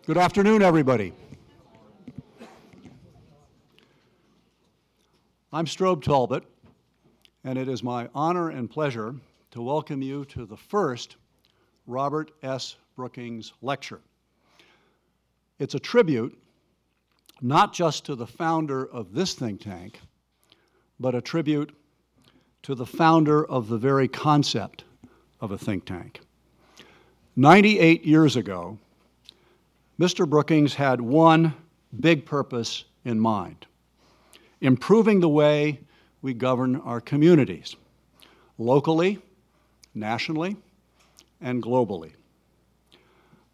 Good afternoon, everybody. I'm Strobe Talbot, and it is my honor and pleasure to welcome you to the first Robert S. Brookings Lecture. It's a tribute not just to the founder of this think tank, but a tribute to the founder of the very concept of a think tank. 98 years ago, Mr. Brookings had one big purpose in mind: improving the way we govern our communities, locally, nationally, and globally.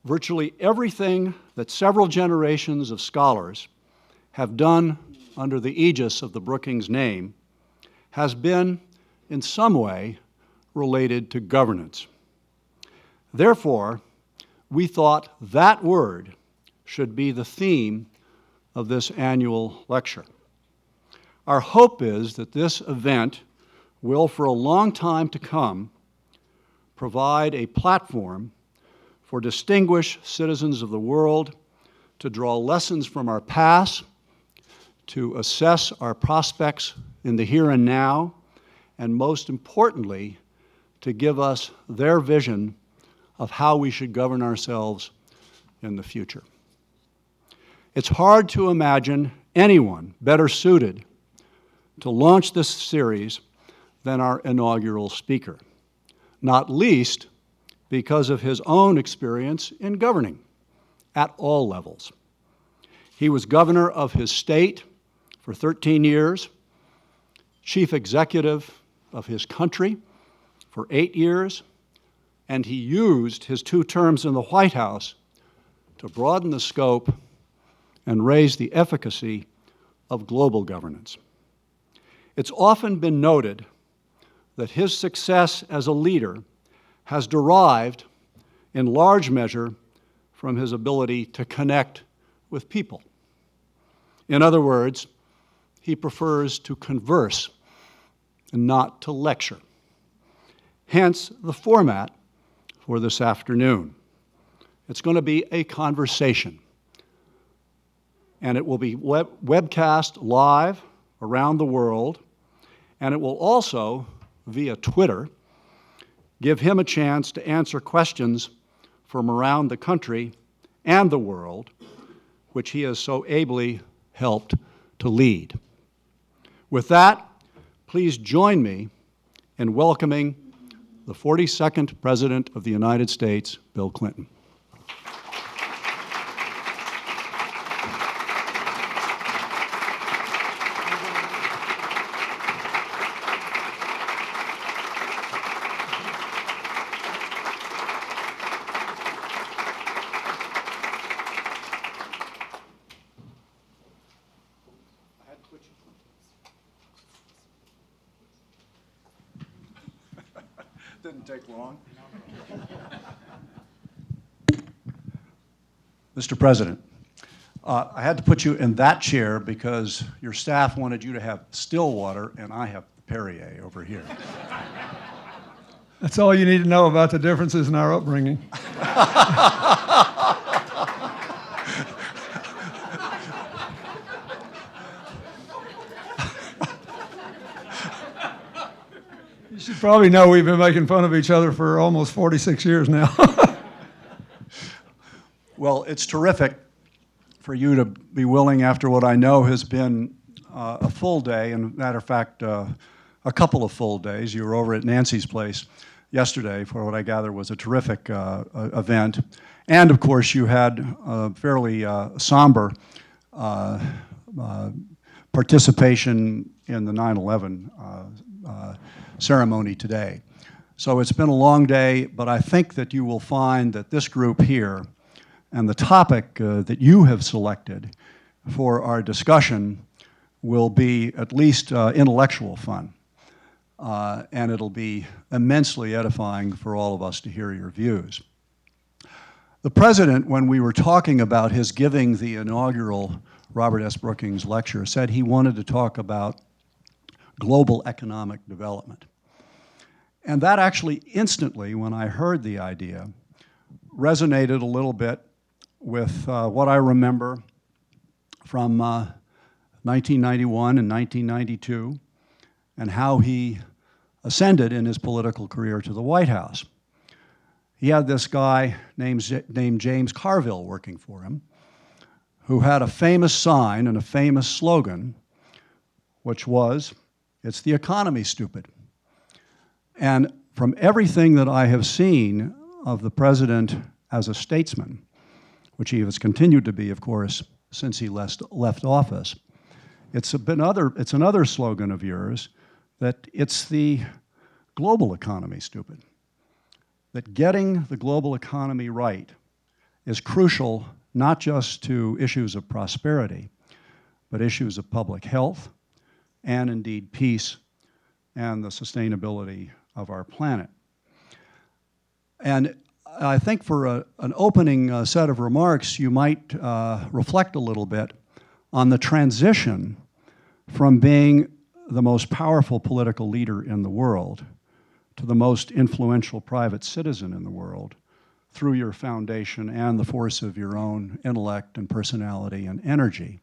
Virtually everything that several generations of scholars have done under the aegis of the Brookings name has been, in some way, related to governance. Therefore, we thought that word should be the theme of this annual lecture. Our hope is that this event will, for a long time to come, provide a platform for distinguished citizens of the world to draw lessons from our past, to assess our prospects in the here and now, and most importantly, to give us their vision of how we should govern ourselves in the future. It's hard to imagine anyone better suited to launch this series than our inaugural speaker, not least because of his own experience in governing at all levels. He was governor of his state for 13 years, chief executive of his country for 8 years, and he used his 2 terms in the White House to broaden the scope and raise the efficacy of global governance. It's often been noted that his success as a leader has derived, in large measure, from his ability to connect with people. In other words, he prefers to converse and not to lecture. Hence, the format for this afternoon. It's going to be a conversation, and it will be webcast live around the world, and it will also, via Twitter, give him a chance to answer questions from around the country and the world, which he has so ably helped to lead. With that, please join me in welcoming the 42nd President of the United States, Bill Clinton. Didn't take long. Mr. President, I had to put you in that chair because your staff wanted you to have still water, and I have Perrier over here. That's all you need to know about the differences in our upbringing. You should probably know we've been making fun of each other for almost 46 years now. Well, it's terrific for you to be willing, after what I know has been a full day, and matter of fact, a couple of full days. You were over at Nancy's place yesterday for what I gather was a terrific event. And of course, you had a fairly somber participation in the 9/11 ceremony today. So it's been a long day, but I think that you will find that this group here and the topic that you have selected for our discussion will be at least intellectual fun. And it'll be immensely edifying for all of us to hear your views. The President, when we were talking about his giving the inaugural Robert S. Brookings lecture, said he wanted to talk about global economic development. And that actually instantly, when I heard the idea, resonated a little bit with what I remember from 1991 and 1992 and how he ascended in his political career to the White House. He had this guy named James Carville working for him, who had a famous sign and a famous slogan, which was, "It's the economy, stupid." And from everything that I have seen of the president as a statesman, which he has continued to be, of course, since he left office, it's another slogan of yours, that it's the global economy, stupid. That getting the global economy right is crucial not just to issues of prosperity, but issues of public health and indeed peace and the sustainability of our planet. And I think for an opening set of remarks, you might reflect a little bit on the transition from being the most powerful political leader in the world to the most influential private citizen in the world through your foundation and the force of your own intellect and personality and energy.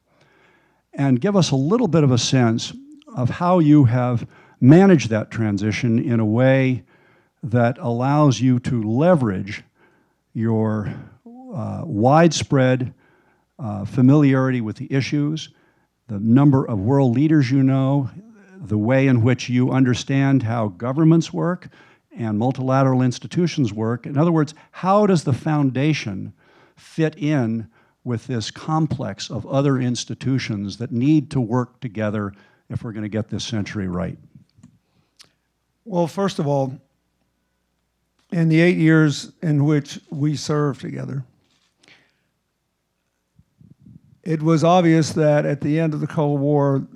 And give us a little bit of a sense of how you have managed that transition in a way that allows you to leverage your widespread familiarity with the issues, the number of world leaders you know, the way in which you understand how governments work and multilateral institutions work. In other words, how does the foundation fit in with this complex of other institutions that need to work together if we're going to get this century right? Well, first of all, in the 8 years in which we served together, it was obvious that at the end of the Cold War,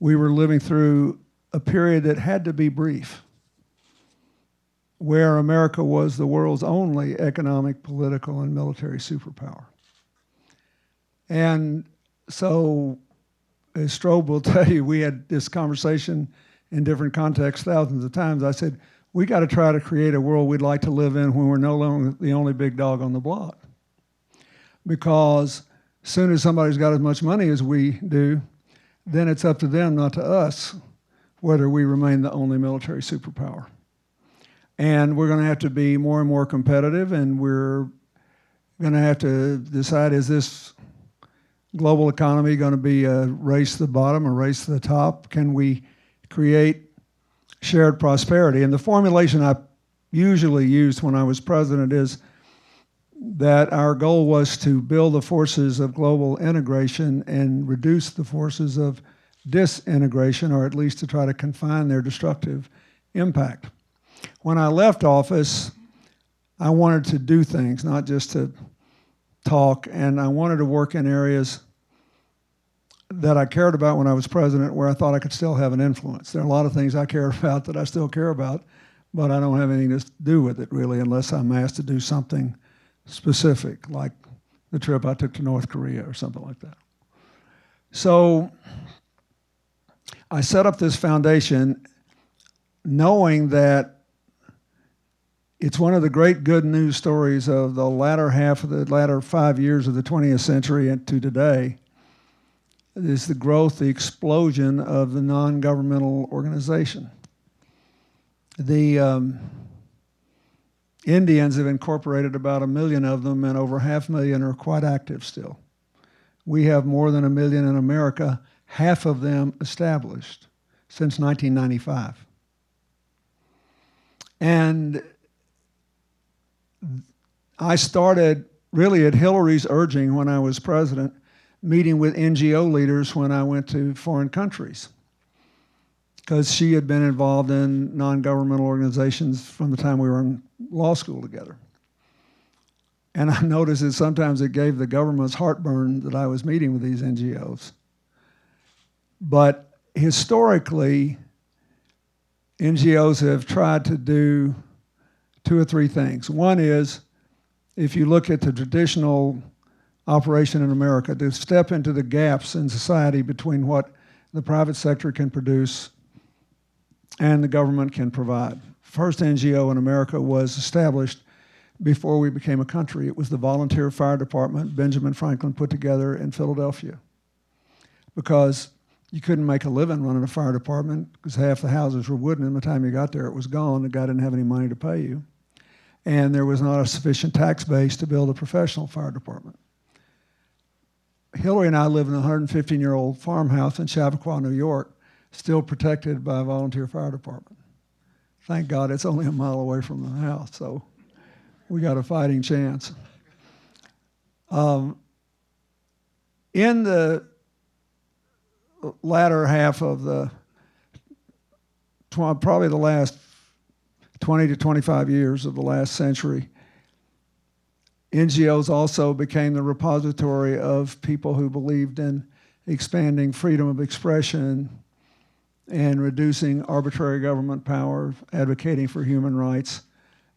we were living through a period that had to be brief, where America was the world's only economic, political, and military superpower. And so, as Strobe will tell you, we had this conversation in different contexts thousands of times. I said, we got to try to create a world we'd like to live in when we're no longer the only big dog on the block. Because as soon as somebody's got as much money as we do, then it's up to them, not to us, whether we remain the only military superpower. And we're going to have to be more and more competitive, and we're going to have to decide, is this global economy going to be a race to the bottom, a race to the top? Can we create shared prosperity? And the formulation I usually used when I was president is that our goal was to build the forces of global integration and reduce the forces of disintegration, or at least to try to confine their destructive impact. When I left office, I wanted to do things, not just to talk, and I wanted to work in areas that I cared about when I was president, where I thought I could still have an influence. There are a lot of things I care about that I still care about, but I don't have anything to do with it, really, unless I'm asked to do something specific, like the trip I took to North Korea or something like that. So I set up this foundation knowing that it's one of the great good news stories of the latter 5 years of the 20th century and to today is the growth, the explosion of the non-governmental organization. The Indians have incorporated about 1 million of them, and over 500,000 are quite active still. We have more than 1 million in America, half of them established since 1995. And I started really at Hillary's urging when I was president, meeting with NGO leaders when I went to foreign countries, because she had been involved in non-governmental organizations from the time we were in law school together. And I noticed that sometimes it gave the government's heartburn that I was meeting with these NGOs. But historically, NGOs have tried to do 2 or 3 things. One is, if you look at the traditional operation in America, to step into the gaps in society between what the private sector can produce and the government can provide. First NGO in America was established before we became a country. It was the volunteer fire department Benjamin Franklin put together in Philadelphia, because you couldn't make a living running a fire department because half the houses were wooden, and by the time you got there it was gone. The guy didn't have any money to pay you, and there was not a sufficient tax base to build a professional fire department. Hillary and I live in a 115-year-old farmhouse in Chappaqua, New York, still protected by a volunteer fire department. Thank God it's only a mile away from the house, so we got a fighting chance. In the latter half of probably the last 20 to 25 years of the last century, NGOs also became the repository of people who believed in expanding freedom of expression and reducing arbitrary government power, advocating for human rights,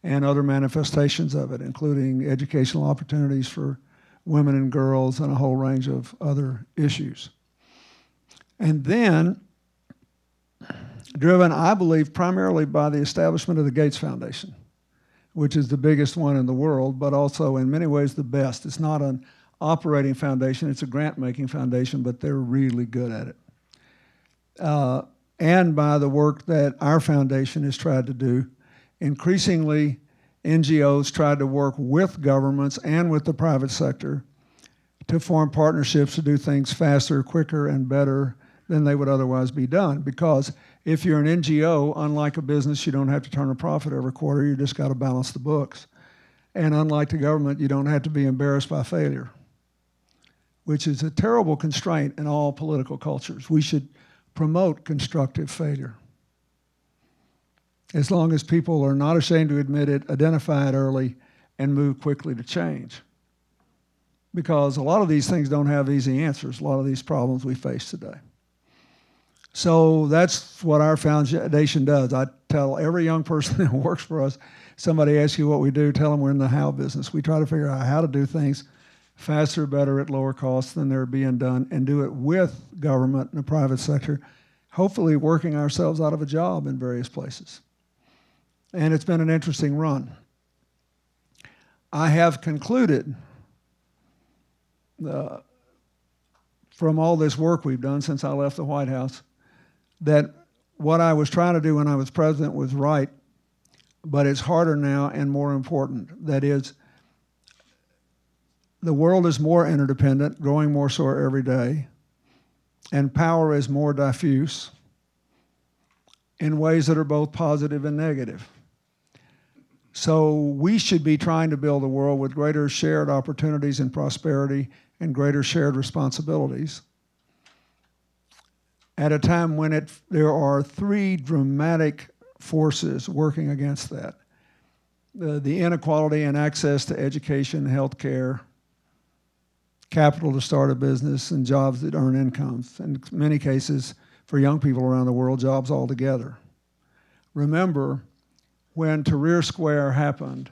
and other manifestations of it, including educational opportunities for women and girls and a whole range of other issues. And then, driven, I believe, primarily by the establishment of the Gates Foundation, which is the biggest one in the world, but also in many ways the best. It's not an operating foundation, it's a grant-making foundation, but they're really good at it. And by the work that our foundation has tried to do. Increasingly, NGOs tried to work with governments and with the private sector to form partnerships to do things faster, quicker, and better than they would otherwise be done. Because if you're an NGO, unlike a business, you don't have to turn a profit every quarter, you just got to balance the books. And unlike the government, you don't have to be embarrassed by failure, which is a terrible constraint in all political cultures. We should promote constructive failure. As long as people are not ashamed to admit it, identify it early, and move quickly to change. Because a lot of these things don't have easy answers, a lot of these problems we face today. So that's what our foundation does. I tell every young person that works for us, somebody asks you what we do, tell them we're in the how business. We try to figure out how to do things faster, better, at lower cost than they're being done, and do it with government and the private sector, hopefully working ourselves out of a job in various places. And it's been an interesting run. I have concluded from all this work we've done since I left the White House that what I was trying to do when I was president was right, but it's harder now and more important. That is, the world is more interdependent, growing more so every day, and power is more diffuse in ways that are both positive and negative. So we should be trying to build a world with greater shared opportunities and prosperity and greater shared responsibilities at a time when there are three dramatic forces working against that. The inequality in access to education, health care, capital to start a business, and jobs that earn incomes. In many cases, for young people around the world, jobs altogether. Remember, when Tahrir Square happened,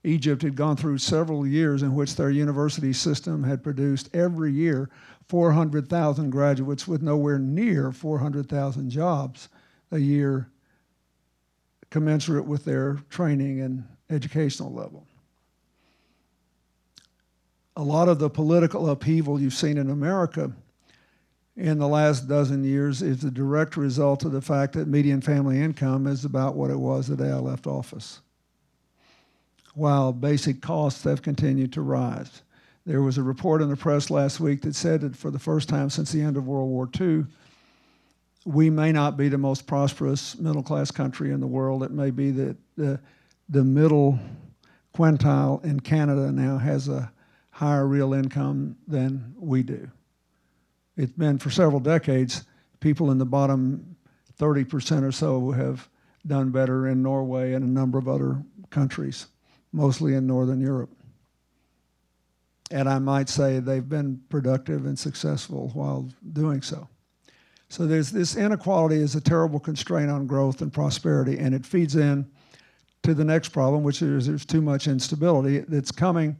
Egypt had gone through several years in which their university system had produced every year 400,000 graduates with nowhere near 400,000 jobs a year commensurate with their training and educational level. A lot of the political upheaval you've seen in America in the last dozen years is the direct result of the fact that median family income is about what it was the day I left office, while basic costs have continued to rise. There was a report in the press last week that said that for the first time since the end of World War II, we may not be the most prosperous middle-class country in the world. It may be that the middle quintile in Canada now has a higher real income than we do. It's been for several decades, people in the bottom 30% or so have done better in Norway and a number of other countries, mostly in Northern Europe. And I might say they've been productive and successful while doing so. So there's this inequality is a terrible constraint on growth and prosperity, and it feeds in to the next problem, which is there's too much instability that's coming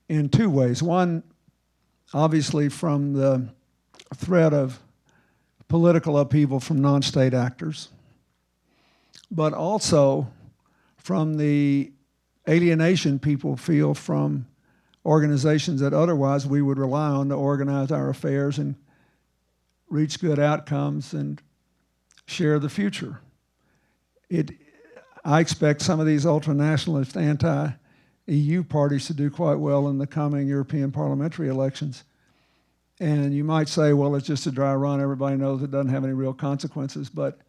in two ways. One, obviously from the threat of political upheaval from non-state actors, but also from the alienation people feel from organizations that otherwise we would rely on to organize our affairs and reach good outcomes and share the future. I expect some of these ultra-nationalist, anti-EU parties to do quite well in the coming European parliamentary elections. And you might say, well, it's just a dry run. Everybody knows it doesn't have any real consequences, but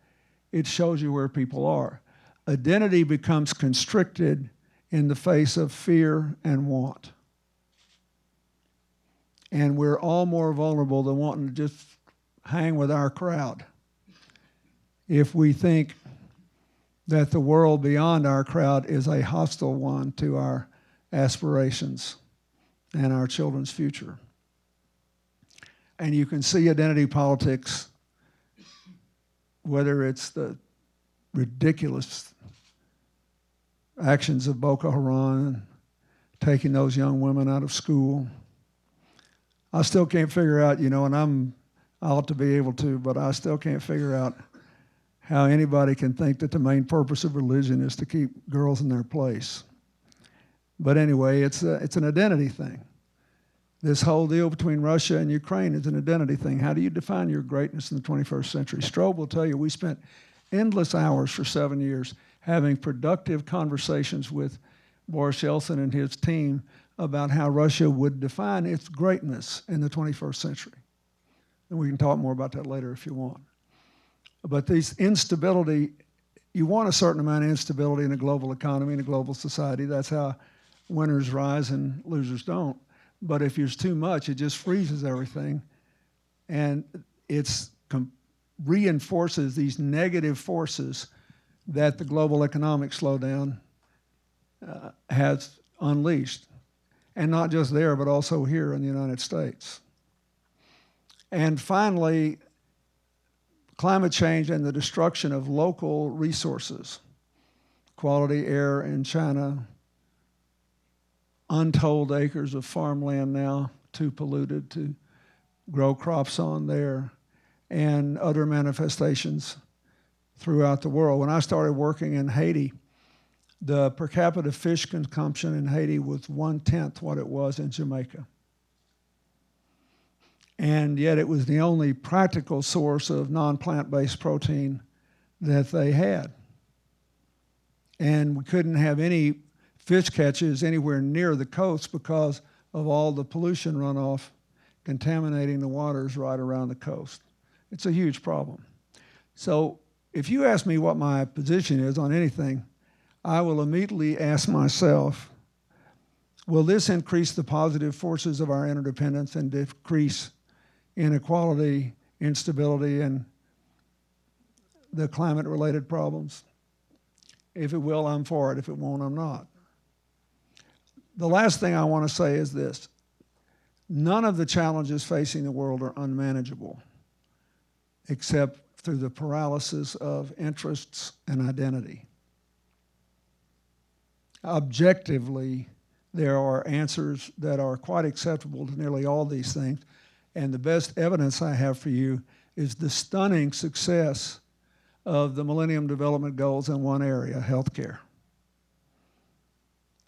it shows you where people are. Identity becomes constricted in the face of fear and want. And we're all more vulnerable than wanting to just hang with our crowd if we think that the world beyond our crowd is a hostile one to our aspirations and our children's future. And you can see identity politics, whether it's the ridiculous actions of Boko Haram, taking those young women out of school. I still can't figure out, and I ought to be able to, but I still can't figure out how anybody can think that the main purpose of religion is to keep girls in their place. But anyway, it's an identity thing. This whole deal between Russia and Ukraine is an identity thing. How do you define your greatness in the 21st century? Strobe will tell you we spent endless hours for 7 years having productive conversations with Boris Yeltsin and his team about how Russia would define its greatness in the 21st century. And we can talk more about that later if you want. But these instability, you want a certain amount of instability in a global economy, in a global society. That's how winners rise and losers don't. But if there's too much, it just freezes everything. And it reinforces these negative forces that the global economic slowdown has unleashed. And not just there, but also here in the United States. And finally, climate change and the destruction of local resources, quality air in China, untold acres of farmland now too polluted to grow crops on there, and other manifestations throughout the world. When I started working in Haiti, the per capita fish consumption in Haiti was 1/10 what it was in Jamaica. And yet it was the only practical source of non-plant-based protein that they had. And we couldn't have any fish catches anywhere near the coast because of all the pollution runoff contaminating the waters right around the coast. It's a huge problem. So if you ask me what my position is on anything, I will immediately ask myself, will this increase the positive forces of our interdependence and decrease inequality, instability, and the climate-related problems? If it will, I'm for it. If it won't, I'm not. The last thing I want to say is this. None of the challenges facing the world are unmanageable, except through the paralysis of interests and identity. Objectively, there are answers that are quite acceptable to nearly all these things. And the best evidence I have for you is the stunning success of the Millennium Development Goals in one area, healthcare.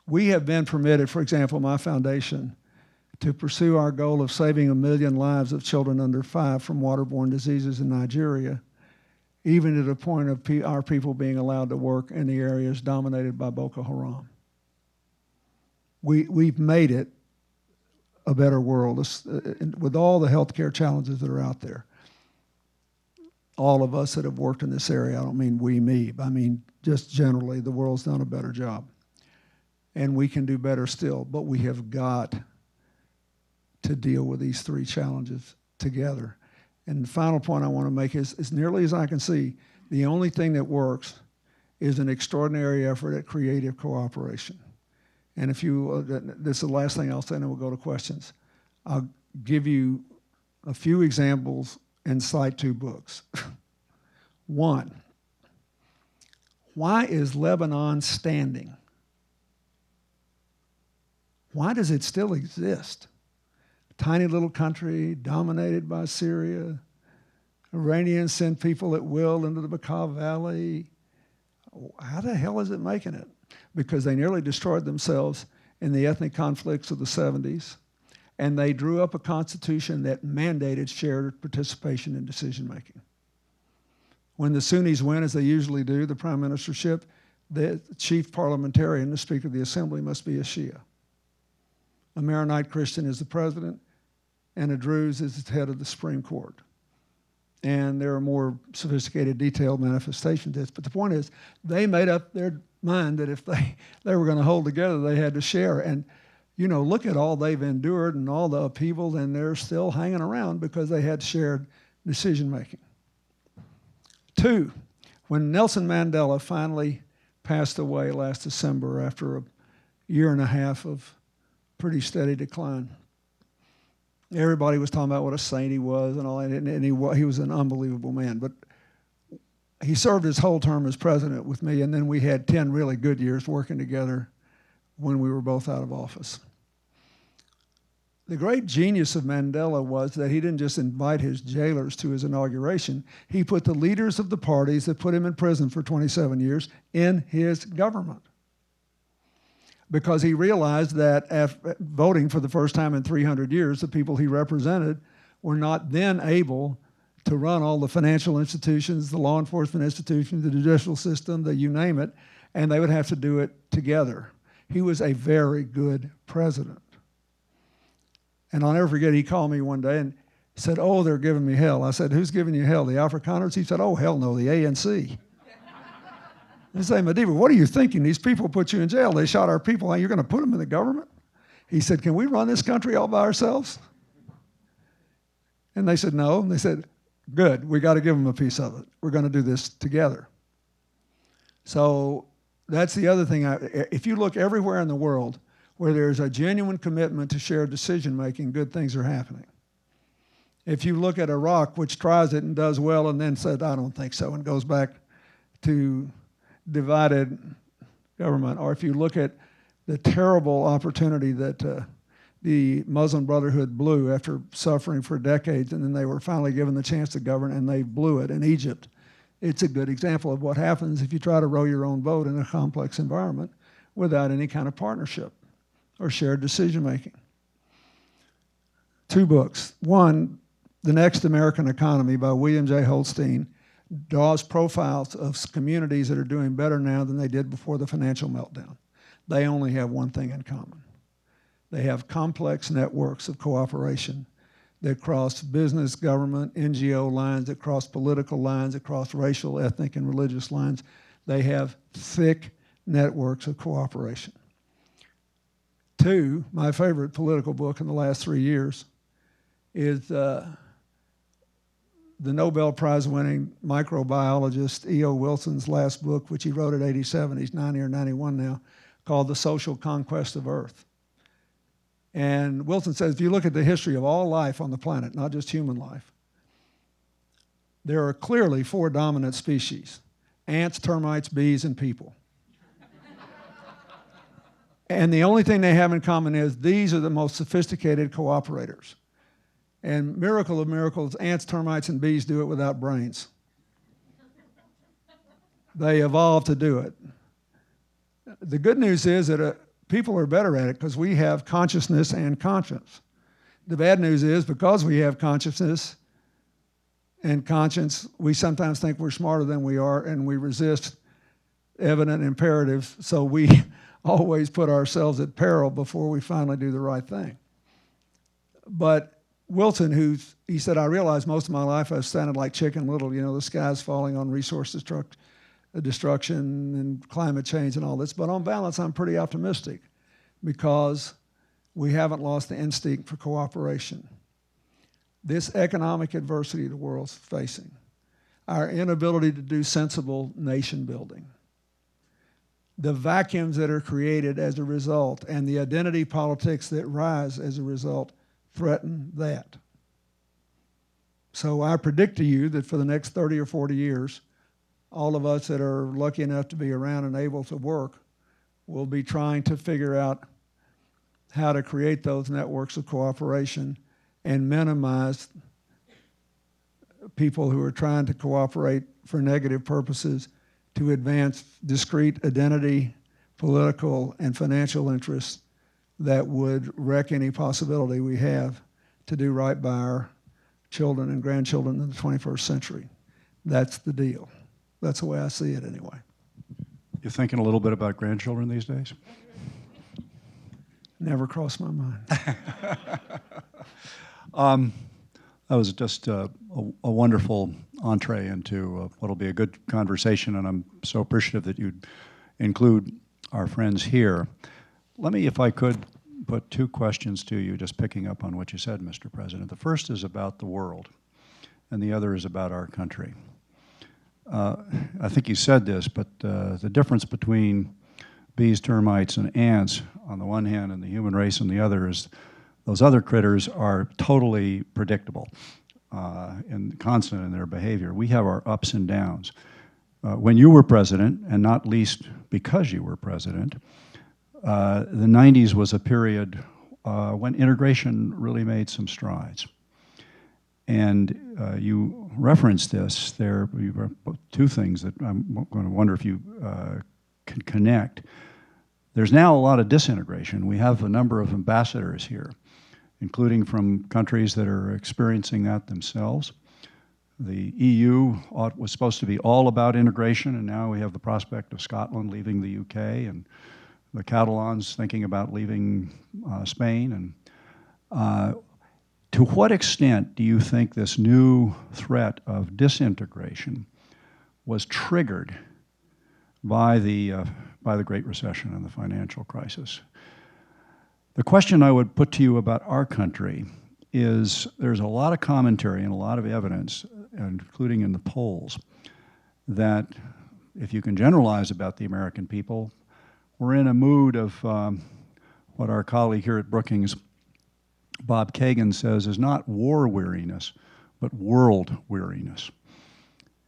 We have been permitted, for example, my foundation, to pursue our goal of saving 1 million lives of children under 5 from waterborne diseases in Nigeria, even to the point of our people being allowed to work in the areas dominated by Boko Haram. We've made it a better world with all the healthcare challenges that are out there. All of us that have worked in this area, I don't mean me, but I mean just generally, the world's done a better job. And we can do better still, but we have got to deal with these 3 challenges together. And the final point I want to make is, as nearly as I can see, the only thing that works is an extraordinary effort at creative cooperation. And if you, this is the last thing I'll say, and then we'll go to questions. I'll give you a few examples and cite 2 books. 1, why is Lebanon standing? Why does it still exist? Tiny little country dominated by Syria. Iranians send people at will into the Bekaa Valley. How the hell is it making it? because they nearly destroyed themselves in the ethnic conflicts of the 70s, and they drew up a constitution that mandated shared participation in decision-making. When the Sunnis win, as they usually do, the prime ministership, the chief parliamentarian, the Speaker of the Assembly, must be a Shia. A Maronite Christian is the president, and a Druze is the head of the Supreme Court. And there are more sophisticated, detailed manifestations of this. But the point is, they made up their mind that if they were going to hold together, they had to share. And, look at all they've endured and all the upheaval, and they're still hanging around because they had shared decision-making. 2, when Nelson Mandela finally passed away last December after a year and a half of pretty steady decline, everybody was talking about what a saint he was and all that, and he was an unbelievable man. But he served his whole term as president with me, and then we had 10 really good years working together when we were both out of office. The great genius of Mandela was that he didn't just invite his jailers to his inauguration. He put the leaders of the parties that put him in prison for 27 years in his government, because he realized that after voting for the first time in 300 years, the people he represented were not then able to run all the financial institutions, the law enforcement institutions, the judicial system, you name it, and they would have to do it together. He was a very good president. And I'll never forget, he called me one day and said, "Oh, they're giving me hell." I said, "Who's giving you hell, the Afrikaners?" He said, "Oh, hell no, the ANC." I said, "Madiba, what are you thinking? These people put you in jail. They shot our people. You're going to put them in the government?" He said, "Can we run this country all by ourselves?" And they said, "No." And they said, "Good, we got to give them a piece of it. We're going to do this together." So that's the other thing. If you look everywhere in the world where there's a genuine commitment to shared decision-making, good things are happening. If you look at Iraq, which tries it and does well and then said, "I don't think so," and goes back to divided government, or if you look at the terrible opportunity that the Muslim Brotherhood blew after suffering for decades, and then they were finally given the chance to govern, and they blew it in Egypt. It's a good example of what happens if you try to row your own boat in a complex environment without any kind of partnership or shared decision-making. 2 books. One, The Next American Economy by William J. Holstein, draws profiles of communities that are doing better now than they did before the financial meltdown. They only have one thing in common. They have complex networks of cooperation that cross business, government, NGO lines, that cross political lines, that cross racial, ethnic, and religious lines. They have thick networks of cooperation. 2, my favorite political book in the last 3 years is the Nobel Prize-winning microbiologist E.O. Wilson's last book, which he wrote at 87, he's 90 or 91 now, called The Social Conquest of Earth. And Wilson says, if you look at the history of all life on the planet, not just human life, there are clearly 4 dominant species: ants, termites, bees, and people. And the only thing they have in common is these are the most sophisticated cooperators. And miracle of miracles, ants, termites, and bees do it without brains. They evolved to do it. The good news is that people are better at it because we have consciousness and conscience. The bad news is because we have consciousness and conscience, we sometimes think we're smarter than we are, and we resist evident imperatives, so we always put ourselves at peril before we finally do the right thing. But Wilson, he said, "I realized most of my life I've sounded like Chicken Little, the sky's falling on resource destruction and climate change and all this. But on balance, I'm pretty optimistic because we haven't lost the instinct for cooperation. This economic adversity the world's facing, our inability to do sensible nation building, the vacuums that are created as a result, and the identity politics that rise as a result threaten that. So I predict to you that for the next 30 or 40 years, all of us that are lucky enough to be around and able to work will be trying to figure out how to create those networks of cooperation and minimize people who are trying to cooperate for negative purposes to advance discrete identity political and financial interests that would wreck any possibility we have to do right by our children and grandchildren in the 21st century. That's the deal. That's the way I see it anyway. You thinking a little bit about grandchildren these days? Never crossed my mind. That was just a wonderful entree into what'll be a good conversation, and I'm so appreciative that you'd include our friends here. Let me, if I could, put two questions to you, just picking up on what you said, Mr. President. The first is about the world, and the other is about our country. I think you said this, but the difference between bees, termites, and ants on the one hand and the human race on the other is those other critters are totally predictable and constant in their behavior. We have our ups and downs. When you were president, and not least because you were president, the 90s was a period when integration really made some strides. And you referenced this. There were two things that I'm going to wonder if you can connect. There's now a lot of disintegration. We have a number of ambassadors here, including from countries that are experiencing that themselves. The EU was supposed to be all about integration, and now we have the prospect of Scotland leaving the UK, and the Catalans thinking about leaving Spain. And to what extent do you think this new threat of disintegration was triggered by the Great Recession and the financial crisis? The question I would put to you about our country is there's a lot of commentary and a lot of evidence, including in the polls, that if you can generalize about the American people, we're in a mood of what our colleague here at Brookings, Bob Kagan, says is not war weariness, but world weariness.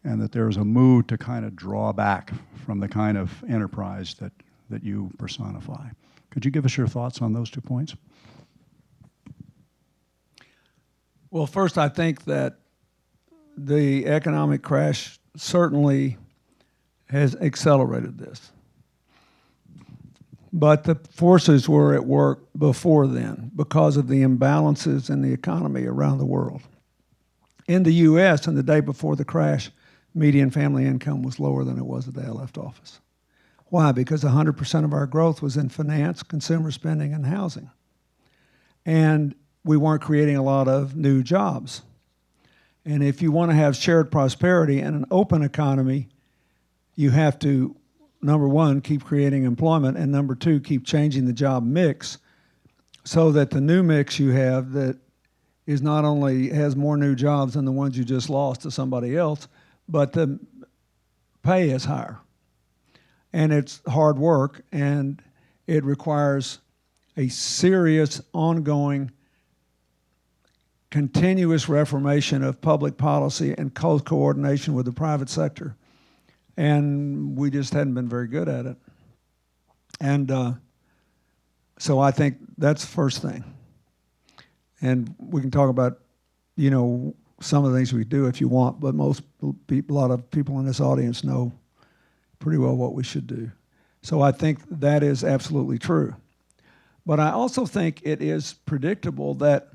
And that there's a mood to kind of draw back from the kind of enterprise that you personify. Could you give us your thoughts on those 2 points? Well, first, I think that the economic crash certainly has accelerated this. But the forces were at work before then because of the imbalances in the economy around the world. In the U.S., in the day before the crash, median family income was lower than it was the day I left office. Why? Because 100% of our growth was in finance, consumer spending, and housing. And we weren't creating a lot of new jobs. And if you want to have shared prosperity and an open economy, you have to, number one, keep creating employment, and number two, keep changing the job mix so that the new mix you have that is not only has more new jobs than the ones you just lost to somebody else, but the pay is higher. And it's hard work, and it requires a serious, ongoing, continuous reformation of public policy and close coordination with the private sector. And we just hadn't been very good at it. And so I think that's the first thing. And we can talk about, some of the things we do if you want, but most people, a lot of people in this audience know pretty well what we should do. So I think that is absolutely true. But I also think it is predictable that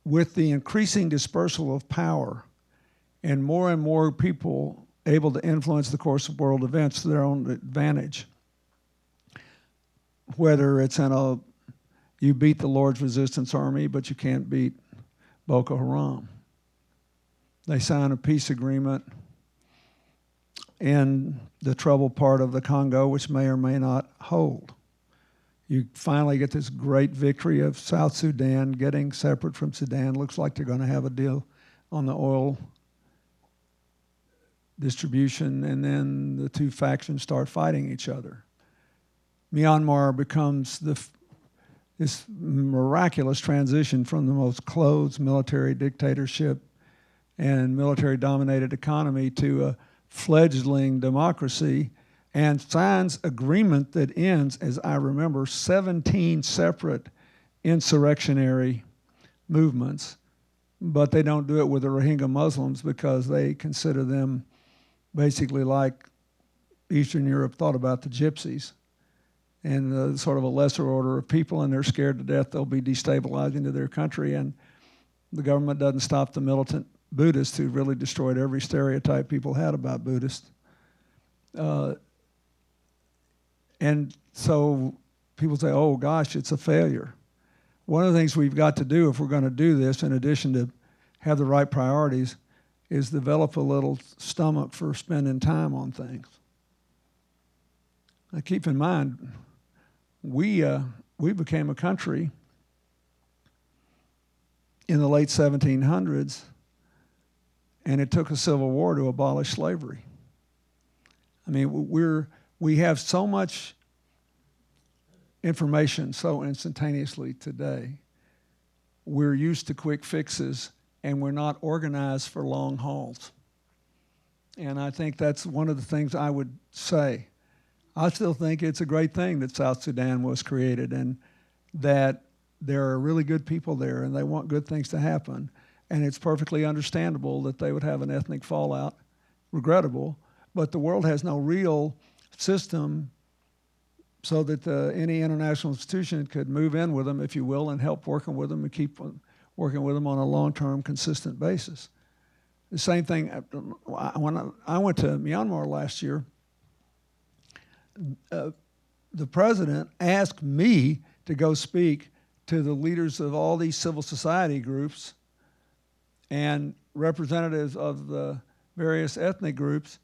with the increasing dispersal of power and more people able to influence the course of world events to their own advantage, whether it's you beat the Lord's Resistance Army, but you can't beat Boko Haram. They sign a peace agreement in the troubled part of the Congo, which may or may not hold. You finally get this great victory of South Sudan getting separate from Sudan. Looks like they're going to have a deal on the oil distribution, and then the two factions start fighting each other. Myanmar becomes this miraculous transition from the most closed military dictatorship and military-dominated economy to a fledgling democracy, and signs agreement that ends, as I remember, 17 separate insurrectionary movements, but they don't do it with the Rohingya Muslims because they consider them basically like Eastern Europe thought about the gypsies and sort of a lesser order of people, and they're scared to death they'll be destabilizing to their country, and the government doesn't stop the militant Buddhists who really destroyed every stereotype people had about Buddhists. And so people say, oh gosh, it's a failure. One of the things we've got to do if we're going to do this, in addition to have the right priorities, is develop a little stomach for spending time on things. Now keep in mind, we became a country in the late 1700s, and it took a civil war to abolish slavery. I mean, we have so much information so instantaneously today. We're used to quick fixes, and we're not organized for long hauls. And I think that's one of the things I would say. I still think it's a great thing that South Sudan was created and that there are really good people there and they want good things to happen. And it's perfectly understandable that they would have an ethnic fallout, regrettable, but the world has no real system so that any international institution could move in with them, if you will, and help working with them and keep working with them on a long-term, consistent basis. The same thing, when I went to Myanmar last year, the president asked me to go speak to the leaders of all these civil society groups and representatives of the various ethnic groups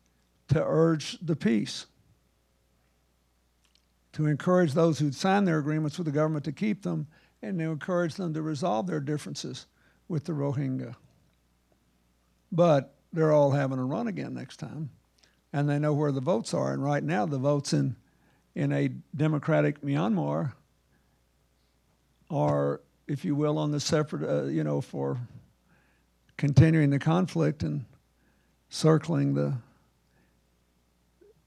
to urge the peace, to encourage those who'd signed their agreements with the government to keep them, and to encourage them to resolve their differences with the Rohingya. But they're all having a run again next time, and they know where the votes are. And right now, the votes in a democratic Myanmar are, if you will, on the separate, for continuing the conflict and circling the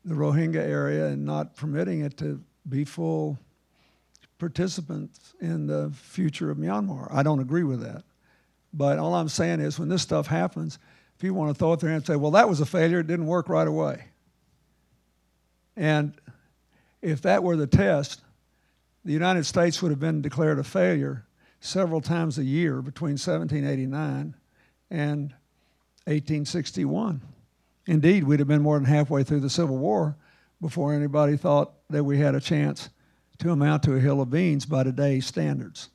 Rohingya area and not permitting it to be full participants in the future of Myanmar. I don't agree with that. But all I'm saying is when this stuff happens, people want to throw it there and say, well, that was a failure. It didn't work right away. And if that were the test, the United States would have been declared a failure several times a year between 1789 and 1861. Indeed, we'd have been more than halfway through the Civil War before anybody thought that we had a chance to amount to a hill of beans by today's standards.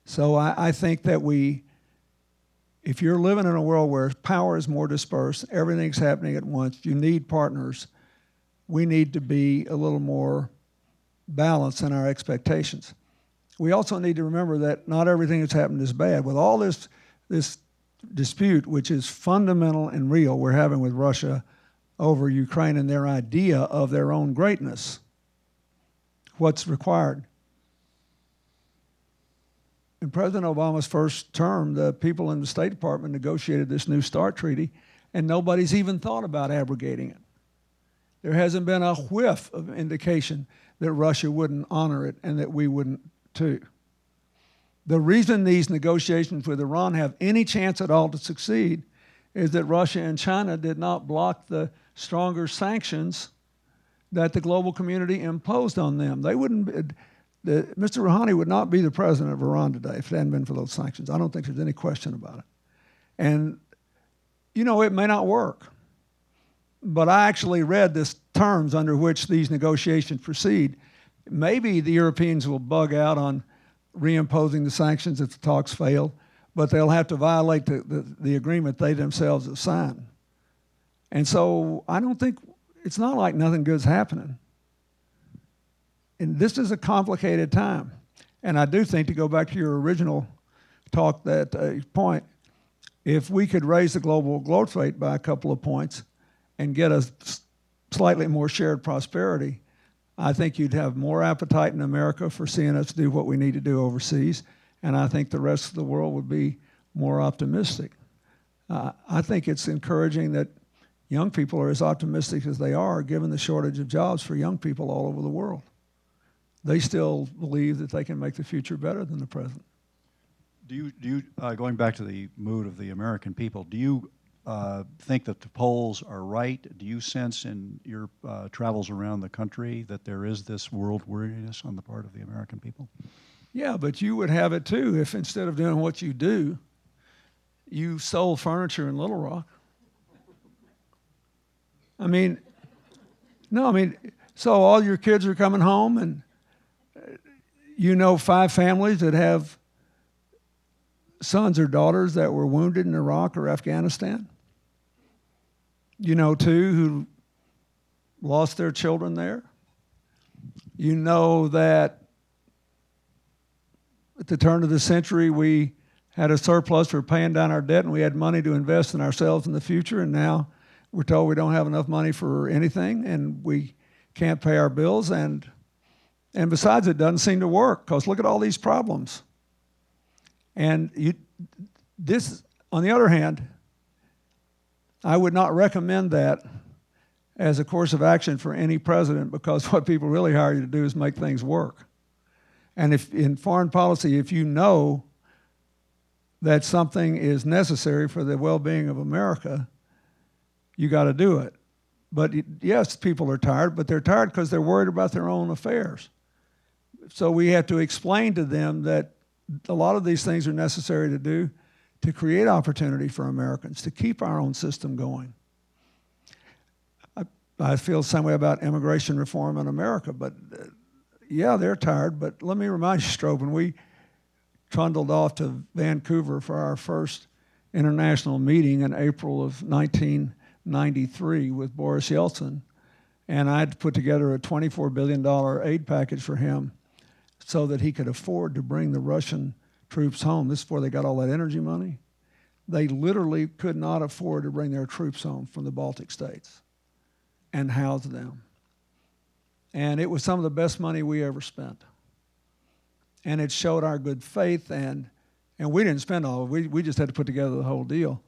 So I think that if you're living in a world where power is more dispersed, everything's happening at once, you need partners, we need to be a little more balanced in our expectations. We also need to remember that not everything that's happened is bad. With all this dispute, which is fundamental and real, we're having with Russia over Ukraine and their idea of their own greatness, what's required? In President Obama's first term, the people in the State Department negotiated this New START treaty, and nobody's even thought about abrogating it. There hasn't been a whiff of indication that Russia wouldn't honor it and that we wouldn't too. The reason these negotiations with Iran have any chance at all to succeed is that Russia and China did not block the stronger sanctions that the global community imposed on them. They wouldn't. Mr. Rouhani would not be the president of Iran today if it hadn't been for those sanctions. I don't think there's any question about it. And, it may not work. But I actually read the terms under which these negotiations proceed. Maybe the Europeans will bug out on reimposing the sanctions if the talks fail, but they'll have to violate the agreement they themselves have signed. And so I don't think, it's not like nothing good's happening. And this is a complicated time. And I do think, to go back to your original talk, that point, if we could raise the global growth rate by a couple of points and get a slightly more shared prosperity, I think you'd have more appetite in America for seeing us do what we need to do overseas, and I think the rest of the world would be more optimistic. I think it's encouraging that young people are as optimistic as they are, given the shortage of jobs for young people all over the world. They still believe that they can make the future better than the present. Do you going back to the mood of the American people, do you think that the polls are right? Do you sense in your travels around the country that there is this world weariness on the part of the American people? Yeah, but you would have it too if instead of doing what you do, you sold furniture in Little Rock. I mean, no, I mean, so all your kids are coming home, and you know 5 families that have sons or daughters that were wounded in Iraq or Afghanistan. You know 2 who lost their children there. You know that at the turn of the century, we had a surplus for paying down our debt, and we had money to invest in ourselves in the future, and now we're told we don't have enough money for anything, and we can't pay our bills, and besides, it doesn't seem to work, because look at all these problems. And this, on the other hand, I would not recommend that as a course of action for any president, because what people really hire you to do is make things work. And if in foreign policy, if you know that something is necessary for the well-being of America, you got to do it. But yes, people are tired, but they're tired because they're worried about their own affairs. So we have to explain to them that a lot of these things are necessary to do to create opportunity for Americans, to keep our own system going. I feel the same way about immigration reform in America, but yeah, they're tired. But let me remind you, Strobe, when we trundled off to Vancouver for our first international meeting in April of 1993 with Boris Yeltsin, and I had put together a $24 billion aid package for him so that he could afford to bring the Russian troops home. This is before they got all that energy money. They literally could not afford to bring their troops home from the Baltic states and house them. And it was some of the best money we ever spent. And it showed our good faith, and we didn't spend all of it. We just had to put together the whole deal.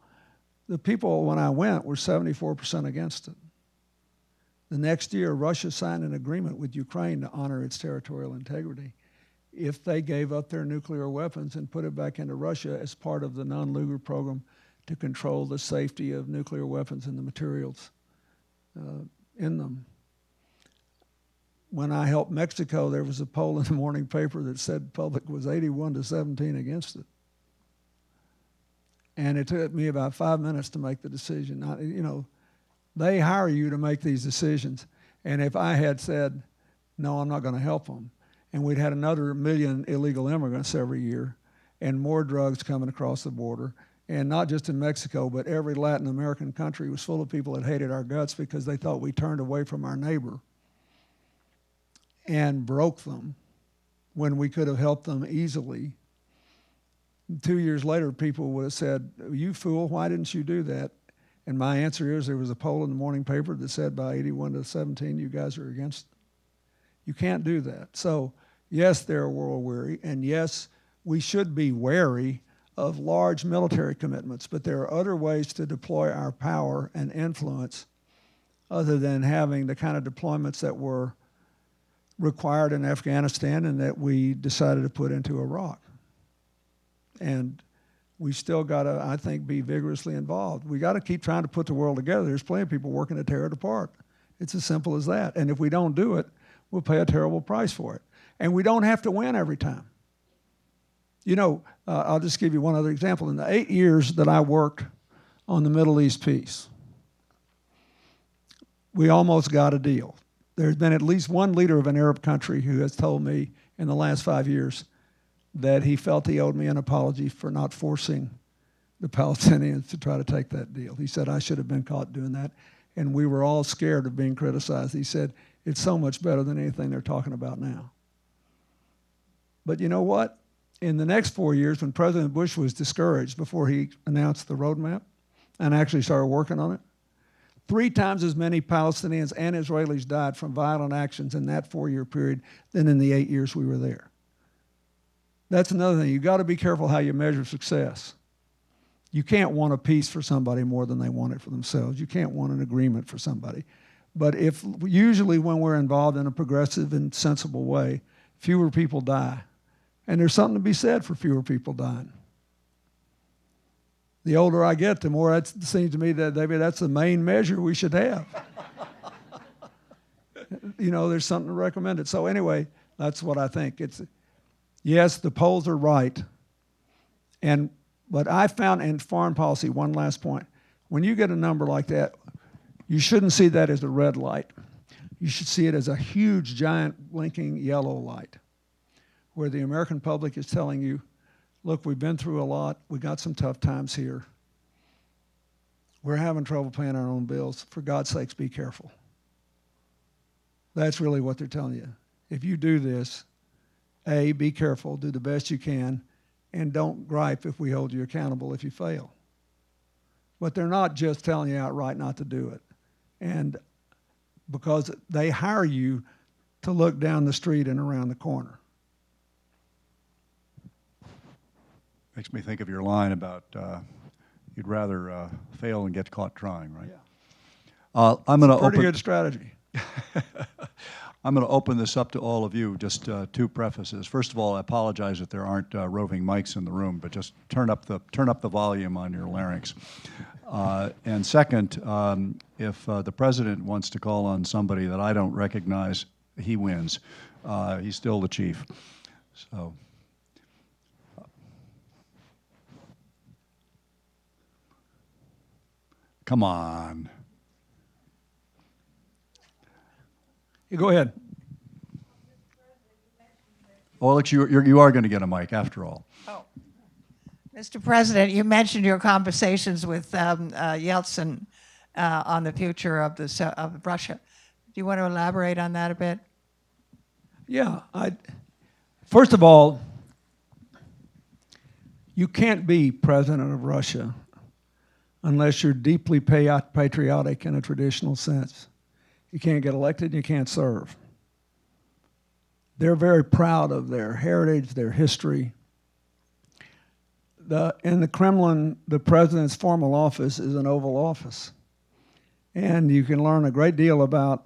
The people, when I went, were 74% against it. The next year, Russia signed an agreement with Ukraine to honor its territorial integrity if they gave up their nuclear weapons and put it back into Russia as part of the non-Lugar program to control the safety of nuclear weapons and the materials in them. When I helped Mexico, there was a poll in the morning paper that said the public was 81-17 against it. And it took me about 5 minutes to make the decision. They hire you to make these decisions. And if I had said, no, I'm not going to help them, and we'd had another 1 million illegal immigrants every year and more drugs coming across the border, and not just in Mexico, but every Latin American country was full of people that hated our guts because they thought we turned away from our neighbor and broke them when we could have helped them easily. 2 years later, people would have said, you fool, why didn't you do that? And my answer is there was a poll in the morning paper that said by 81-17, you guys are against it. You can't do that. So, yes, they're world weary, and yes, we should be wary of large military commitments, but there are other ways to deploy our power and influence other than having the kind of deployments that were required in Afghanistan and that we decided to put into Iraq. And we still got to, I think, be vigorously involved. We got to keep trying to put the world together. There's plenty of people working to tear it apart. It's as simple as that. And if we don't do it, we'll pay a terrible price for it. And we don't have to win every time. I'll just give you one other example. In the 8 years that I worked on the Middle East peace, we almost got a deal. There's been at least one leader of an Arab country who has told me in the last 5 years that he felt he owed me an apology for not forcing the Palestinians to try to take that deal. He said, I should have been caught doing that. And we were all scared of being criticized. He said, it's so much better than anything they're talking about now. But you know what? In the next 4 years, when President Bush was discouraged before he announced the roadmap and actually started working on it, 3 times as many Palestinians and Israelis died from violent actions in that 4-year period than in the 8 years we were there. That's another thing. You've got to be careful how you measure success. You can't want a peace for somebody more than they want it for themselves. You can't want an agreement for somebody. But usually when we're involved in a progressive and sensible way, fewer people die. And there's something to be said for fewer people dying. The older I get, the more it seems to me that maybe that's the main measure we should have. There's something to recommend it. So anyway, that's what I think. Yes, the polls are right. But I found in foreign policy, one last point, when you get a number like that, you shouldn't see that as a red light. You should see it as a huge, giant, blinking yellow light, where the American public is telling you, look, we've been through a lot. We got some tough times here. We're having trouble paying our own bills. For God's sakes, be careful. That's really what they're telling you. If you do this, A, be careful, do the best you can, and don't gripe if we hold you accountable if you fail. But they're not just telling you outright not to do it. And because they hire you to look down the street and around the corner. Makes me think of your line about you'd rather fail and get caught trying, right? Yeah. I'm going to Pretty good strategy. I'm going to open this up to all of you. Just two prefaces. First of all, I apologize that there aren't roving mics in the room, but just turn up the volume on your larynx. And second, if the president wants to call on somebody that I don't recognize, he wins. He's still the chief. So. Come on. You go ahead. Well, Alex, you are going to get a mic after all. Oh. Mr. President, you mentioned your conversations with Yeltsin on the future of Russia. Do you want to elaborate on that a bit? Yeah. First of all, you can't be president of Russia unless you're deeply patriotic in a traditional sense. You can't get elected and you can't serve. They're very proud of their heritage, their history. In the Kremlin, the president's formal office is an Oval Office. And you can learn a great deal about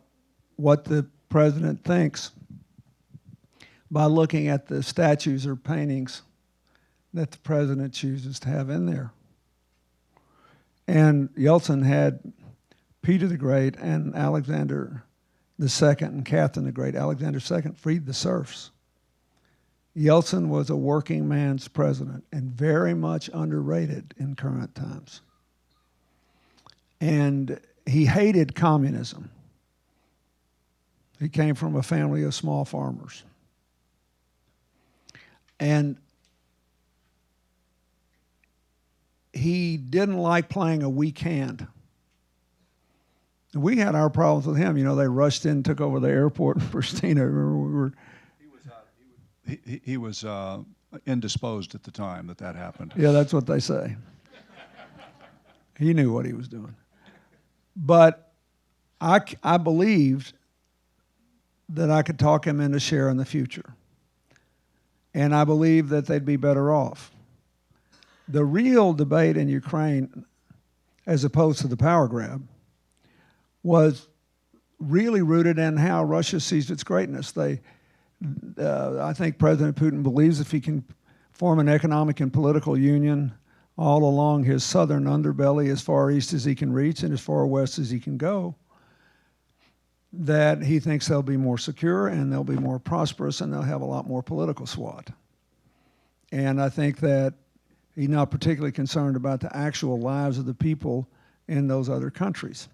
what the president thinks by looking at the statues or paintings that the president chooses to have in there. And Yeltsin had Peter the Great and Alexander II and Catherine the Great. Alexander II freed the serfs. Yeltsin was a working man's president and very much underrated in current times. And he hated communism. He came from a family of small farmers. And he didn't like playing a weak hand. And we had our problems with him. They rushed in, took over the airport in Pristina. Remember, we were. He was indisposed at the time that happened. Yeah, that's what they say. He knew what he was doing. But I believed that I could talk him into sharing the future. And I believed that they'd be better off. The real debate in Ukraine, as opposed to the power grab, was really rooted in how Russia sees its greatness. I think President Putin believes if he can form an economic and political union all along his southern underbelly as far east as he can reach and as far west as he can go, that he thinks they'll be more secure and they'll be more prosperous and they'll have a lot more political swat. And I think that he's not particularly concerned about the actual lives of the people in those other countries.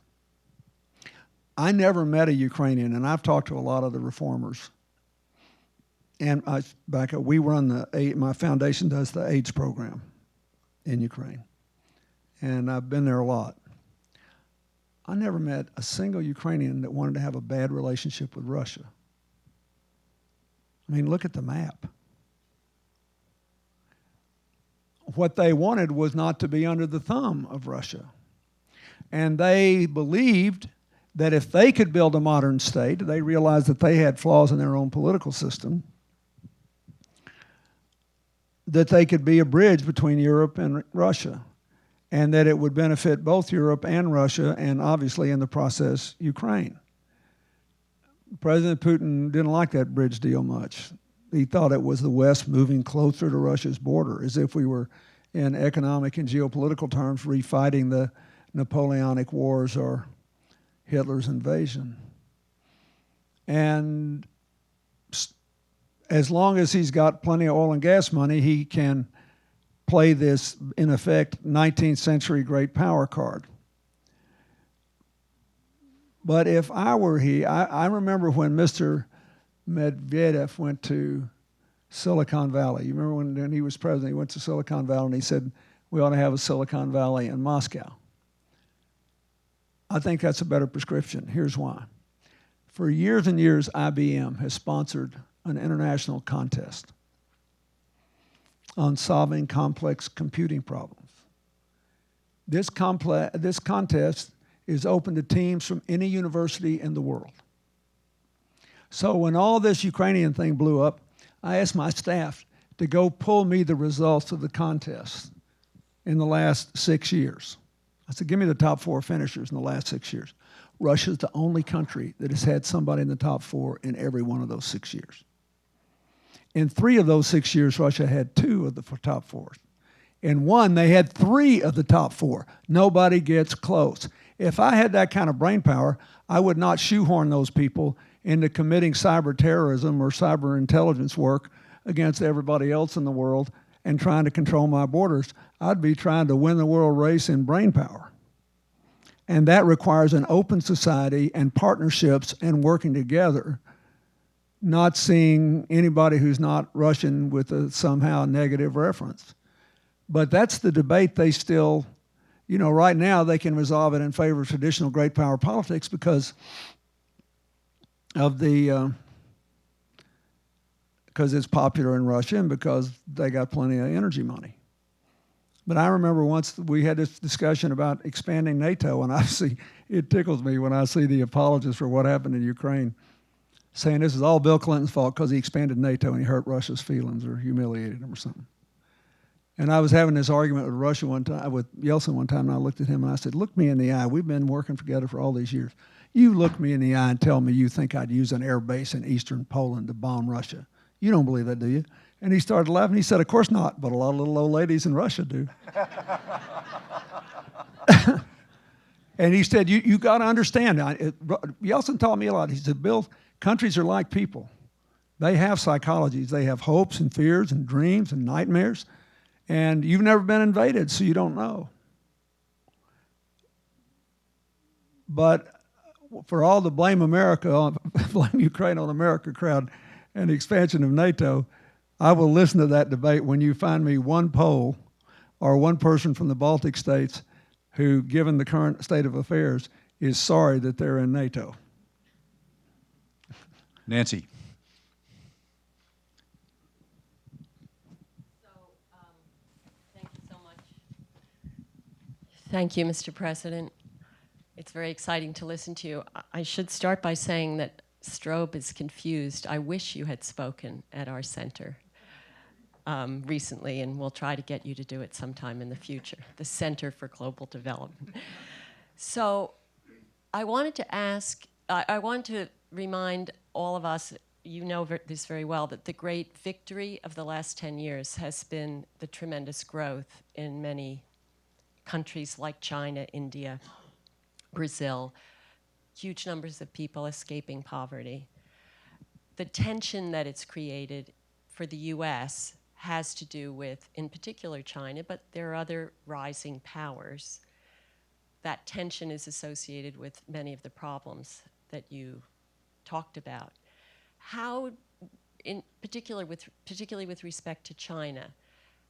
I never met a Ukrainian, and I've talked to a lot of the reformers. And we run my foundation does the AIDS program in Ukraine. And I've been there a lot. I never met a single Ukrainian that wanted to have a bad relationship with Russia. I mean, look at the map. What they wanted was not to be under the thumb of Russia. And they believed that if they could build a modern state, they realized that they had flaws in their own political system, that they could be a bridge between Europe and Russia, and that it would benefit both Europe and Russia, and obviously in the process, Ukraine. President Putin didn't like that bridge deal much. He thought it was the West moving closer to Russia's border, as if we were in economic and geopolitical terms, refighting the Napoleonic Wars or Hitler's invasion. And as long as he's got plenty of oil and gas money, he can play this, in effect, 19th century great power card. But if I were he, I remember when Mr. Medvedev went to Silicon Valley. You remember when he was president, he went to Silicon Valley and he said, we ought to have a Silicon Valley in Moscow. I think that's a better prescription. Here's why. For years and years, IBM has sponsored an international contest on solving complex computing problems. This contest is open to teams from any university in the world. So when all this Ukrainian thing blew up, I asked my staff to go pull me the results of the contest in the last 6 years. I said, give me the top 4 finishers in the last 6 years. Russia's the only country that has had somebody in the top 4 in every one of those 6 years. In 3 of those 6 years, Russia had 2 of the top 4s. In 1, they had 3 of the top 4. Nobody gets close. If I had that kind of brain power, I would not shoehorn those people into committing cyber terrorism or cyber intelligence work against everybody else in the world and trying to control my borders. I'd be trying to win the world race in brain power. And that requires an open society and partnerships and working together, not seeing anybody who's not Russian with a somehow negative reference. But that's the debate they still, right now they can resolve it in favor of traditional great power politics because of because it's popular in Russia and because they got plenty of energy money. But I remember once we had this discussion about expanding NATO, and it tickles me when I see the apologists for what happened in Ukraine saying this is all Bill Clinton's fault because he expanded NATO and he hurt Russia's feelings or humiliated them or something. And I was having this argument with Yeltsin one time, and I looked at him and I said, look me in the eye. We've been working together for all these years. You look me in the eye and tell me you think I'd use an air base in eastern Poland to bomb Russia. You don't believe that, do you? And he started laughing. He said, of course not, but a lot of little old ladies in Russia do. And he said, you got to understand. Yeltsin taught me a lot. He said, Bill, countries are like people. They have psychologies. They have hopes and fears and dreams and nightmares. And you've never been invaded, so you don't know. But for all the blame Ukraine on America crowd and the expansion of NATO, I will listen to that debate when you find me one Pole or one person from the Baltic states who, given the current state of affairs, is sorry that they're in NATO. Nancy. Thank you so much. Thank you, Mr. President. It's very exciting to listen to you. I should start by saying that Strobe is confused. I wish you had spoken at our center recently, and we'll try to get you to do it sometime in the future, the Center for Global Development. So I wanted to ask, I want to remind all of us, you know this very well, that the great victory of the last 10 years has been the tremendous growth in many countries like China, India, Brazil, huge numbers of people escaping poverty. The tension that it's created for the US has to do with, in particular, China, but there are other rising powers. That tension is associated with many of the problems that you talked about. How, particularly with respect to China,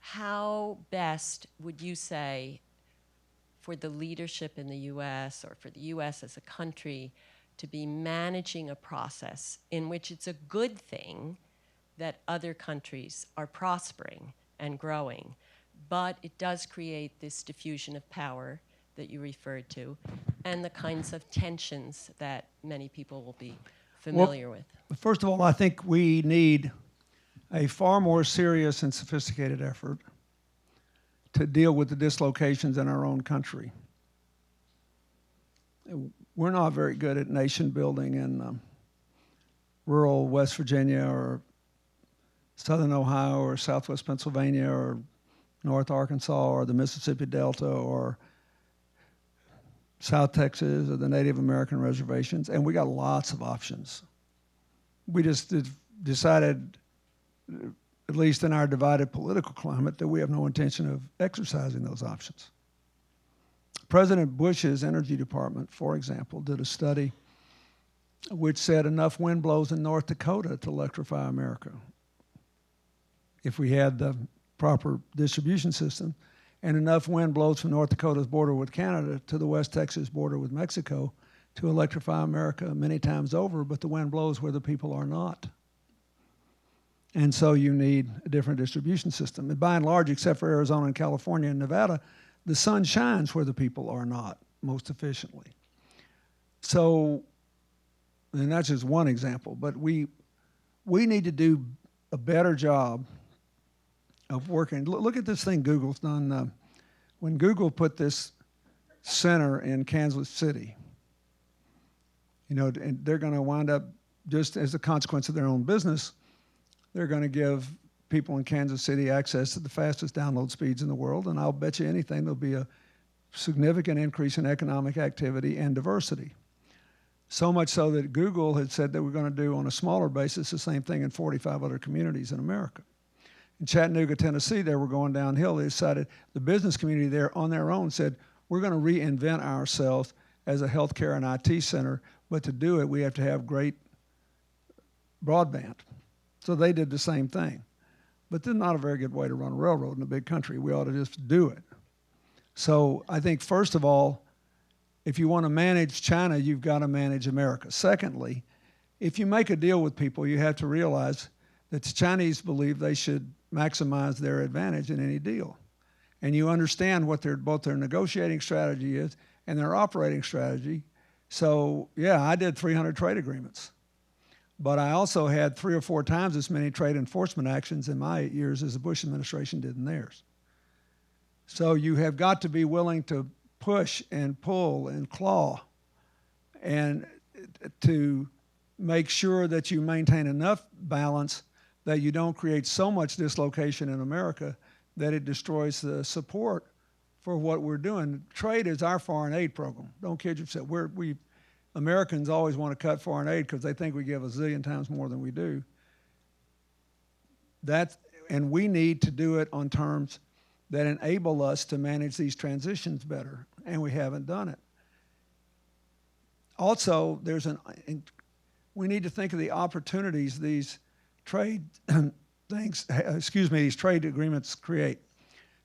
how best would you say for the leadership in the US or for the US as a country to be managing a process in which it's a good thing that other countries are prospering and growing, but it does create this diffusion of power that you referred to and the kinds of tensions that many people will be familiar with? First of all, I think we need a far more serious and sophisticated effort to deal with the dislocations in our own country. We're not very good at nation building in rural West Virginia or Southern Ohio or Southwest Pennsylvania or North Arkansas or the Mississippi Delta or South Texas or the Native American reservations, and we got lots of options. We just decided, at least in our divided political climate, that we have no intention of exercising those options. President Bush's Energy Department, for example, did a study which said enough wind blows in North Dakota to electrify America if we had the proper distribution system, and enough wind blows from North Dakota's border with Canada to the West Texas border with Mexico to electrify America many times over, but the wind blows where the people are not. And so you need a different distribution system. And by and large, except for Arizona and California and Nevada, the sun shines where the people are not most efficiently. So, and that's just one example, but we need to do a better job of working. Look at this thing Google's done. When Google put this center in Kansas City, and they're going to wind up, just as a consequence of their own business, they're going to give people in Kansas City access to the fastest download speeds in the world, and I'll bet you anything there'll be a significant increase in economic activity and diversity. So much so that Google had said that we're going to do on a smaller basis the same thing in 45 other communities in America. In Chattanooga, Tennessee, they were going downhill. They decided, the business community there on their own said, we're going to reinvent ourselves as a healthcare and IT center, but to do it, we have to have great broadband. So they did the same thing. But this is not a very good way to run a railroad in a big country. We ought to just do it. So I think, first of all, if you want to manage China, you've got to manage America. Secondly, if you make a deal with people, you have to realize that the Chinese believe they should maximize their advantage in any deal. And you understand what both their negotiating strategy is and their operating strategy. So, yeah, I did 300 trade agreements. But I also had 3 or 4 times as many trade enforcement actions in my 8 years as the Bush administration did in theirs. So you have got to be willing to push and pull and claw and to make sure that you maintain enough balance that you don't create so much dislocation in America that it destroys the support for what we're doing. Trade is our foreign aid program. Don't kid yourself. We Americans always want to cut foreign aid because they think we give a zillion times more than we do. And we need to do it on terms that enable us to manage these transitions better, and we haven't done it. Also, we need to think of the opportunities these trade these trade agreements create.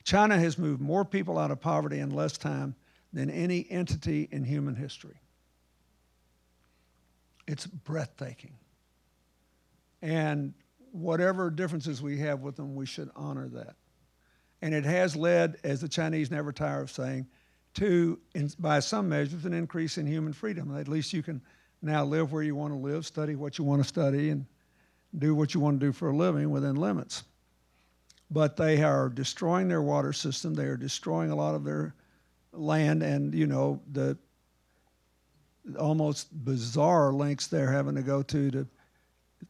China has moved more people out of poverty in less time than any entity in human history. It's breathtaking. And whatever differences we have with them, we should honor that. And it has led, as the Chinese never tire of saying, to, by some measures, an increase in human freedom. At least you can now live where you want to live, study what you want to study, and do what you want to do for a living within limits. But they are destroying their water system. They are destroying a lot of their land, and the almost bizarre lengths they're having to go to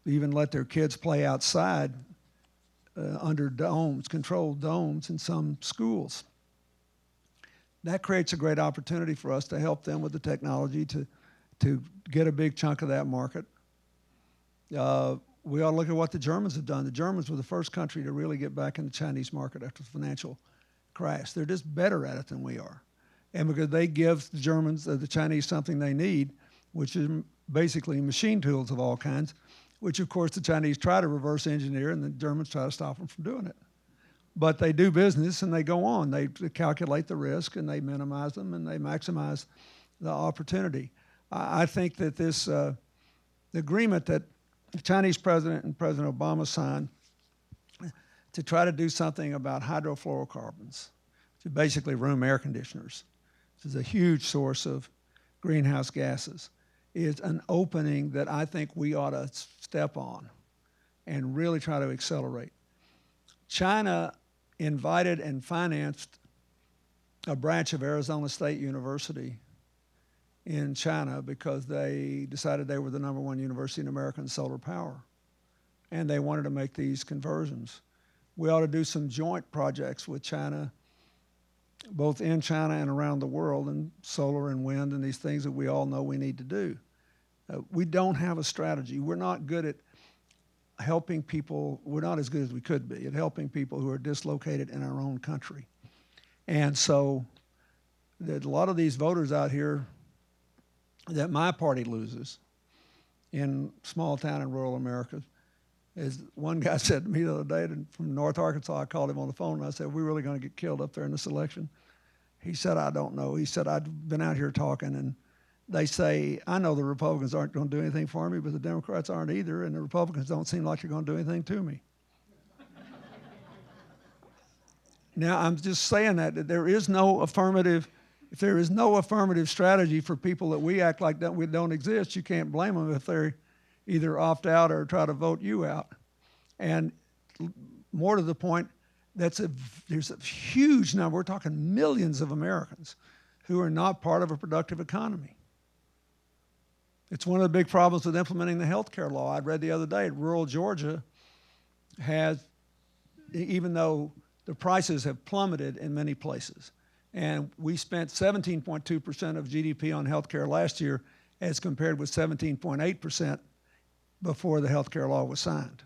even let their kids play outside under domes, controlled domes in some schools. That creates a great opportunity for us to help them with the technology to get a big chunk of that market. We ought to look at what the Germans have done. The Germans were the first country to really get back in the Chinese market after the financial crash. They're just better at it than we are. And because they give the Germans, the Chinese, something they need, which is basically machine tools of all kinds, which of course the Chinese try to reverse engineer and the Germans try to stop them from doing it. But they do business and they go on. They calculate the risk and they minimize them and they maximize the opportunity. I think that the agreement that the Chinese president and President Obama signed to try to do something about hydrofluorocarbons, which is basically room air conditioners, which is a huge source of greenhouse gases, is an opening that I think we ought to step on and really try to accelerate. China invited and financed a branch of Arizona State University in China because they decided they were the #1 university in America in solar power. And they wanted to make these conversions. we ought to do some joint projects with China, both in China and around the world, and solar and wind and these things that we all know we need to do. We don't have a strategy. We're not good at helping people. We're not as good as we could be at helping people who are dislocated in our own country. And so there's a lot of these voters out here that my party loses in small town and rural America. As one guy said to me the other day from North Arkansas, I called him on the phone and I said, "We're really going to get killed up there in this election?" He said, "I don't know." He said, "I've been out here talking, and they say, I know the Republicans aren't going to do anything for me, but the Democrats aren't either, and the Republicans don't seem like they're going to do anything to me." Now, I'm just saying that there is no affirmative. If there is no affirmative strategy for people that we act like we don't exist, you can't blame them if they either opt out or try to vote you out. And more to the point, there's a huge number, we're talking millions of Americans who are not part of a productive economy. It's one of the big problems with implementing the health care law. I read the other day, rural Georgia has, even though the prices have plummeted in many places, and we spent 17.2% of GDP on health care last year as compared with 17.8% before the health care law was signed.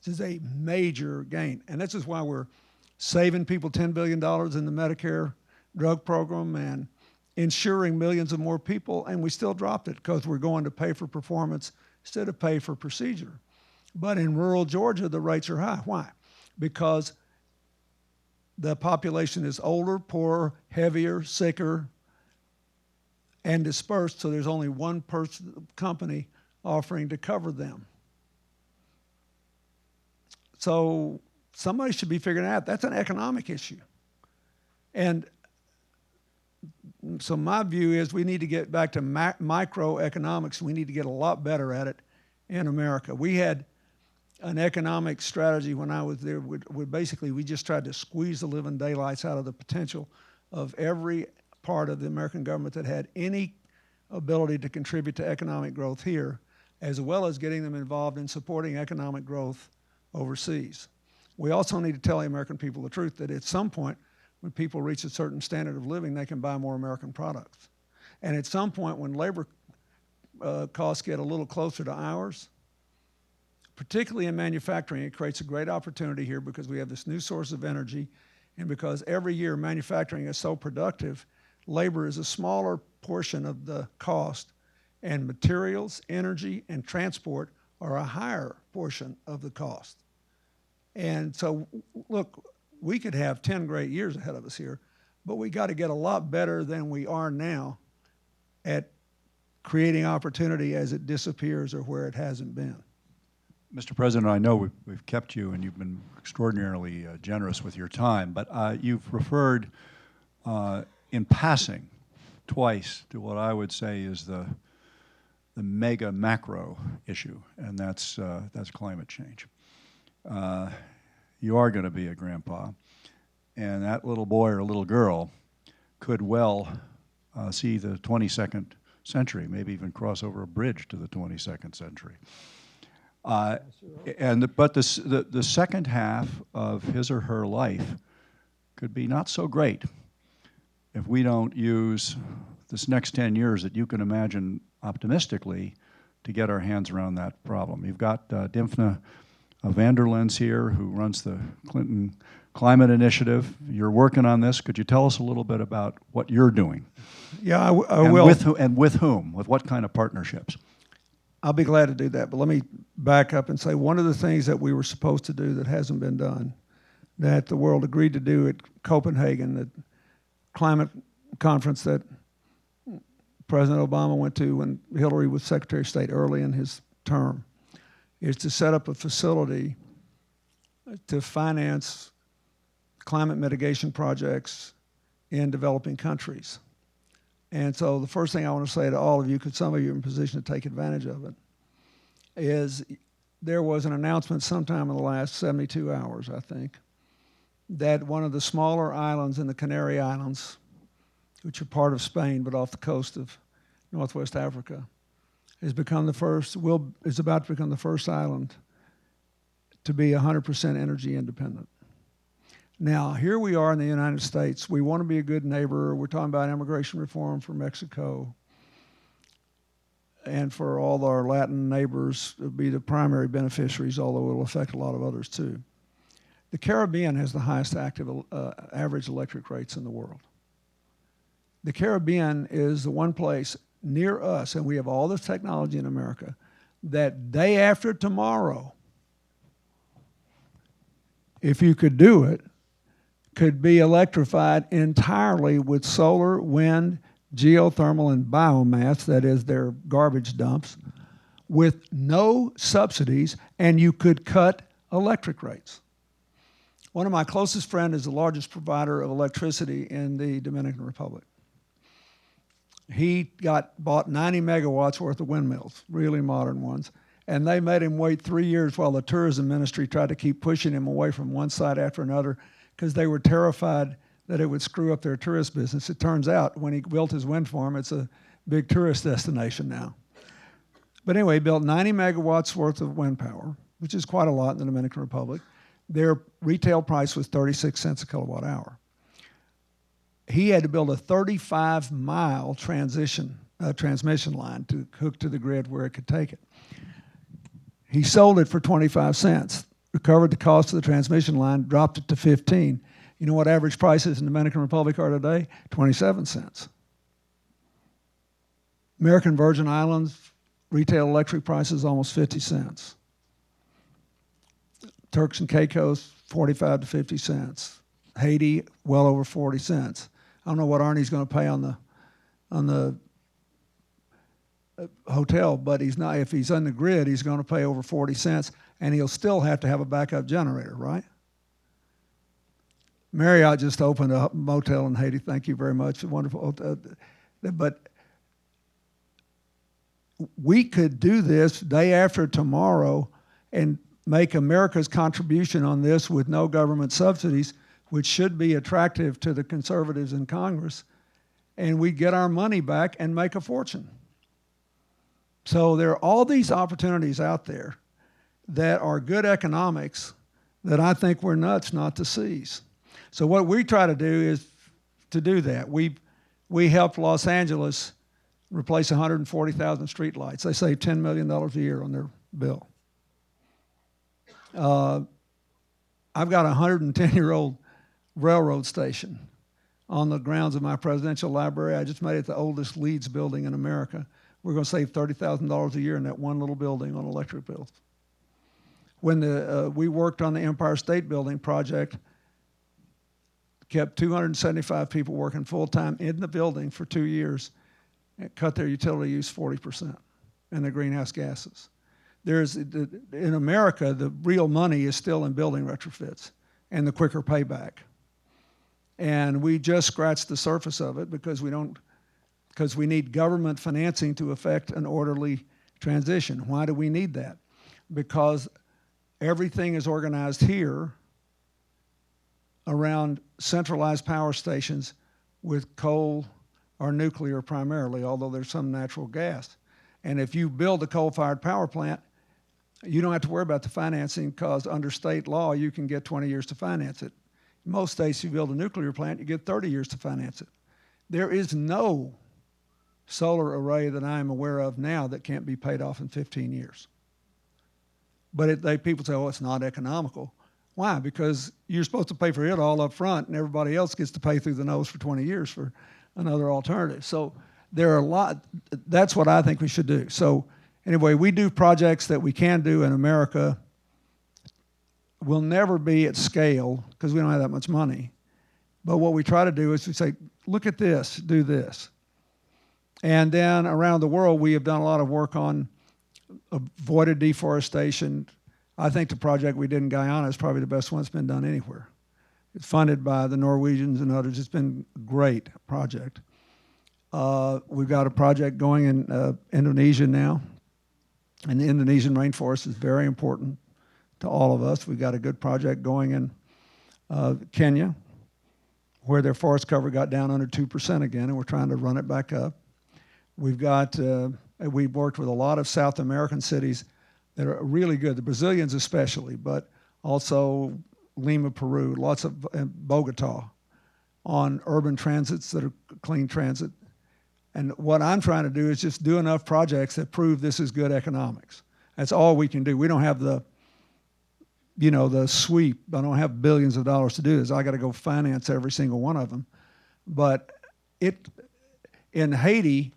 This is a major gain. And this is why we're saving people $10 billion in the Medicare drug program and insuring millions of more people, and we still dropped it because we're going to pay for performance instead of pay for procedure. But in rural Georgia, the rates are high. Why? Because the population is older, poorer, heavier, sicker, and dispersed, so there's only one company offering to cover them. So somebody should be figuring out that's an economic issue. And so my view is we need to get back to microeconomics. We need to get a lot better at it in America. We had an economic strategy when I was there. We just tried to squeeze the living daylights out of the potential of every part of the American government that had any ability to contribute to economic growth here, as well as getting them involved in supporting economic growth overseas. We also need to tell the American people the truth that at some point, when people reach a certain standard of living, they can buy more American products. And at some point, when labor costs get a little closer to ours, particularly in manufacturing, it creates a great opportunity here because we have this new source of energy, and because every year manufacturing is so productive, labor is a smaller portion of the cost, and materials, energy, and transport are a higher portion of the cost. And so, look, we could have 10 great years ahead of us here, but we got to get a lot better than we are now at creating opportunity as it disappears or where it hasn't been. Mr. President, I know we've kept you and you've been extraordinarily generous with your time, but you've referred in passing twice to what I would say is the mega macro issue, and that's climate change. You are going to be a grandpa, and that little boy or little girl could well see the 22nd century, maybe even cross over a bridge to the 22nd century. But the second half of his or her life could be not so great if we don't use this next 10 years that you can imagine optimistically to get our hands around that problem. You've got Dimfna van der Lens here, who runs the Clinton Climate Initiative. You're working on this. Could you tell us a little bit about what you're doing? Yeah, I will. With whom? With what kind of partnerships? I'll be glad to do that, but let me back up and say one of the things that we were supposed to do that hasn't been done, that the world agreed to do at Copenhagen, the climate conference that President Obama went to when Hillary was Secretary of State early in his term, is to set up a facility to finance climate mitigation projects in developing countries. And so the first thing I want to say to all of you, because some of you are in a position to take advantage of it, is there was an announcement sometime in the last 72 hours, I think, that one of the smaller islands in the Canary Islands, which are part of Spain but off the coast of Northwest Africa, is about to become the first island to be 100% energy independent. Now, here we are in the United States. We want to be a good neighbor. We're talking about immigration reform for Mexico and for all our Latin neighbors to be the primary beneficiaries, although it will affect a lot of others too. The Caribbean has the highest average electric rates in the world. The Caribbean is the one place near us, and we have all this technology in America, that day after tomorrow, if you could do it, could be electrified entirely with solar, wind, geothermal, and biomass, that is their garbage dumps, with no subsidies, and you could cut electric rates. One of my closest friends is the largest provider of electricity in the Dominican Republic. He bought 90 megawatts worth of windmills, really modern ones, and they made him wait 3 years while the tourism ministry tried to keep pushing him away from one side after another because they were terrified that it would screw up their tourist business. It turns out when he built his wind farm, it's a big tourist destination now. But anyway, he built 90 megawatts worth of wind power, which is quite a lot in the Dominican Republic. Their retail price was 36 cents a kilowatt hour. He had to build a 35-mile transmission line to hook to the grid where it could take it. He sold it for 25 cents, recovered the cost of the transmission line, dropped it to 15. You know what average prices in the Dominican Republic are today? 27 cents. American Virgin Islands, retail electric prices almost 50 cents. Turks and Caicos, 45 to 50 cents. Haiti, well over 40 cents. I don't know what Arnie's going to pay on the hotel, but he's not. If he's on the grid, he's going to pay over 40 cents, and he'll still have to have a backup generator, right? Marriott just opened a motel in Haiti. Thank you very much. Wonderful. But we could do this day after tomorrow and make America's contribution on this with no government subsidies, which should be attractive to the conservatives in Congress, and we get our money back and make a fortune. So there are all these opportunities out there that are good economics that I think we're nuts not to seize. So what we try to do is to do that. We helped Los Angeles replace 140,000 streetlights. They save $10 million a year on their bill. I've got a 110-year-old railroad station on the grounds of my presidential library. I just made it the oldest Leeds building in America. We're going to save $30,000 a year in that one little building on electric bills. When we worked on the Empire State Building project, kept 275 people working full-time in the building for 2 years, and cut their utility use 40% and their greenhouse gases. In America, the real money is still in building retrofits and the quicker payback. And we just scratched the surface of it because we need government financing to effect an orderly transition. Why do we need that? Because everything is organized here around centralized power stations with coal or nuclear primarily, although there's some natural gas. And if you build a coal-fired power plant, you don't have to worry about the financing because under state law, you can get 20 years to finance it. In most states, if you build a nuclear plant, you get 30 years to finance it. There is no solar array that I am aware of now that can't be paid off in 15 years. But people say, oh, it's not economical. Why? Because you're supposed to pay for it all up front, and everybody else gets to pay through the nose for 20 years for another alternative. So there are a lot. That's what I think we should do. So anyway, we do projects that we can do in America. We'll never be at scale because we don't have that much money. But what we try to do is we say, look at this, do this. And then around the world, we have done a lot of work on avoided deforestation. I think the project we did in Guyana is probably the best one that's been done anywhere. It's funded by the Norwegians and others. It's been a great project. We've got a project going in Indonesia now. And the Indonesian rainforest is very important to all of us. We've got a good project going in Kenya, where their forest cover got down under 2% again, and we're trying to run it back up. We've worked with a lot of South American cities that are really good, the Brazilians especially, but also Lima, Peru, lots of Bogota, on urban transits that are clean transit. And what I'm trying to do is just do enough projects that prove this is good economics. That's all we can do. We don't have the sweep. I don't have billions of dollars to do this. I got to go finance every single one of them. But in Haiti,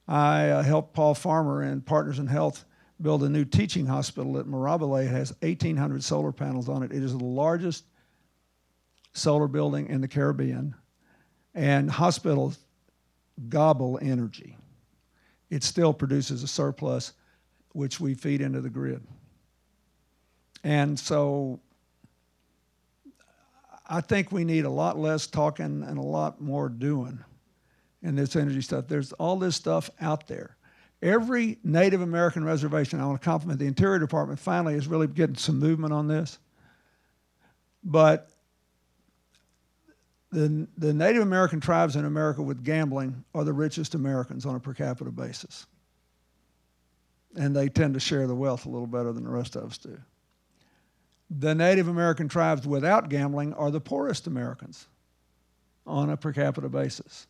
I helped Paul Farmer and Partners in Health build a new teaching hospital at Mirabile. It has 1,800 solar panels on it. It is the largest solar building in the Caribbean. And hospitals gobble energy. It still produces a surplus, which we feed into the grid. And so I think we need a lot less talking and a lot more doing in this energy stuff. There's all this stuff out there. Every Native American reservation, I want to compliment the Interior Department, finally is really getting some movement on this. But the Native American tribes in America with gambling are the richest Americans on a per capita basis. And they tend to share the wealth a little better than the rest of us do. The Native American tribes without gambling are the poorest Americans on a per capita basis.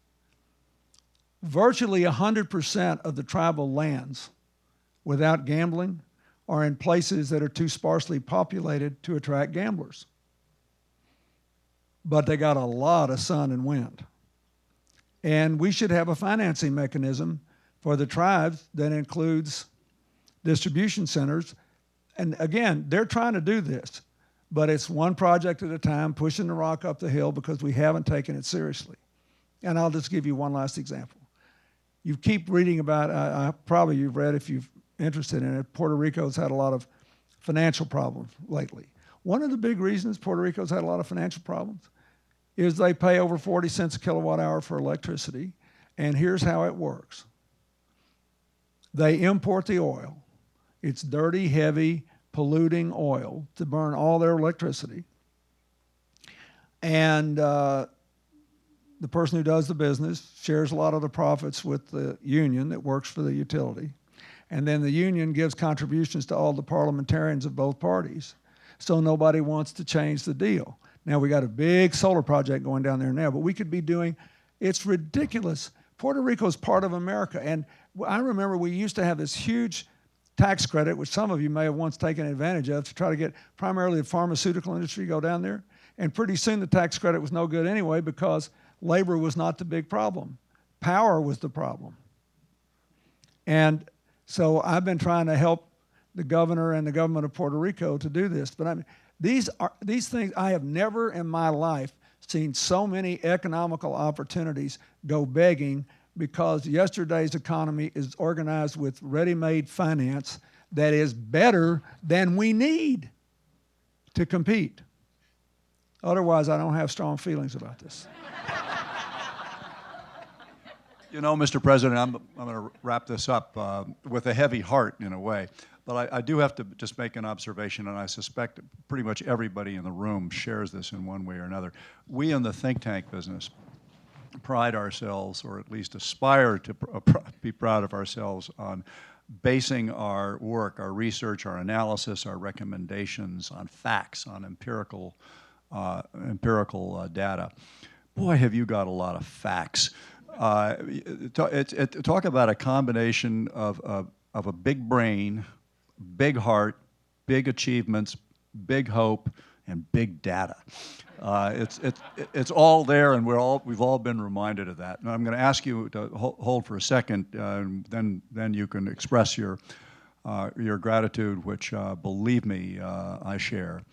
Virtually 100% of the tribal lands without gambling are in places that are too sparsely populated to attract gamblers. But they got a lot of sun and wind. And we should have a financing mechanism for the tribes that includes distribution centers. And again, they're trying to do this, but it's one project at a time, pushing the rock up the hill because we haven't taken it seriously. And I'll just give you one last example. You keep reading about, probably you've read if you're interested in it, Puerto Rico's had a lot of financial problems lately. One of the big reasons Puerto Rico's had a lot of financial problems is they pay over 40 cents a kilowatt hour for electricity, and here's how it works. They import the oil. It's dirty, heavy, polluting oil to burn all their electricity. And the person who does the business shares a lot of the profits with the union that works for the utility. And then the union gives contributions to all the parliamentarians of both parties. So nobody wants to change the deal. Now we got a big solar project going down there now, but we could be doing, it's ridiculous. Puerto Rico is part of America. And I remember we used to have this huge tax credit, which some of you may have once taken advantage of, to try to get primarily the pharmaceutical industry to go down there. And pretty soon the tax credit was no good anyway because labor was not the big problem. Power was the problem. And so I've been trying to help the governor and the government of Puerto Rico to do this. But I mean, these things, I have never in my life seen so many economical opportunities go begging because yesterday's economy is organized with ready-made finance that is better than we need to compete. Otherwise, I don't have strong feelings about this. You know, Mr. President, I'm going to wrap this up with a heavy heart in a way. But I do have to just make an observation, and I suspect pretty much everybody in the room shares this in one way or another. We in the think tank business pride ourselves, or at least aspire to be proud of ourselves, on basing our work, our research, our analysis, our recommendations on facts, on empirical data. Boy, have you got a lot of facts. Talk about a combination of a big brain, big heart, big achievements, big hope, and big data. It's all there, and we've all been reminded of that. And I'm going to ask you to hold for a second, then you can express your gratitude, which believe me, I share,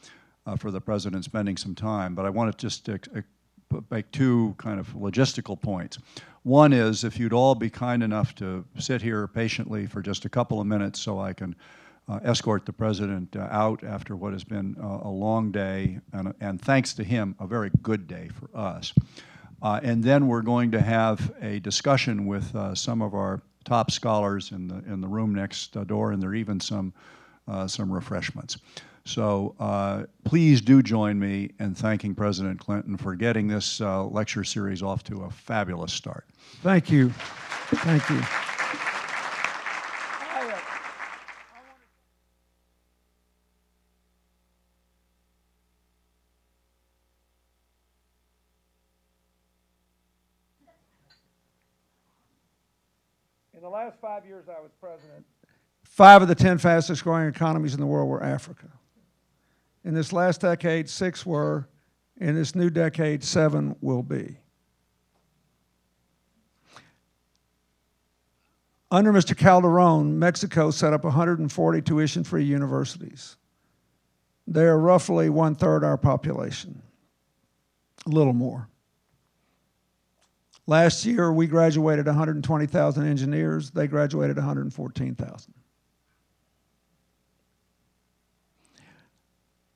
for the president spending some time. But I want to just make two kind of logistical points. One is, if you'd all be kind enough to sit here patiently for just a couple of minutes so I can escort the president out after what has been a long day, and thanks to him, a very good day for us. And then we're going to have a discussion with some of our top scholars in the room next door, and there are even some refreshments. So please do join me in thanking President Clinton for getting this lecture series off to a fabulous start. Thank you. Thank you. In the last 5 years I was president, 5 of the 10 fastest growing economies in the world were Africa. In this last decade, 6 were. In this new decade, 7 will be. Under Mr. Calderon, Mexico set up 140 tuition-free universities. They are roughly 1/3 our population, a little more. Last year, we graduated 120,000 engineers. They graduated 114,000.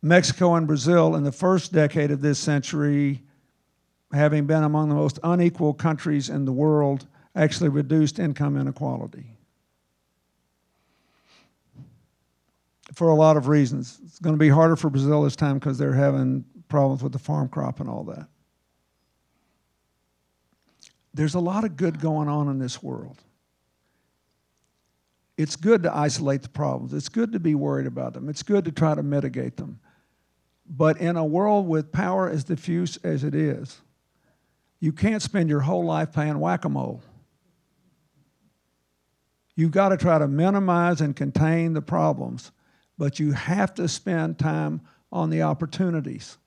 Mexico and Brazil, in the first decade of this century, having been among the most unequal countries in the world, actually reduced income inequality for a lot of reasons. It's going to be harder for Brazil this time because they're having problems with the farm crop and all that. There's a lot of good going on in this world. It's good to isolate the problems. It's good to be worried about them. It's good to try to mitigate them. But in a world with power as diffuse as it is, you can't spend your whole life playing whack-a-mole. You've got to try to minimize and contain the problems, but you have to spend time on the opportunities.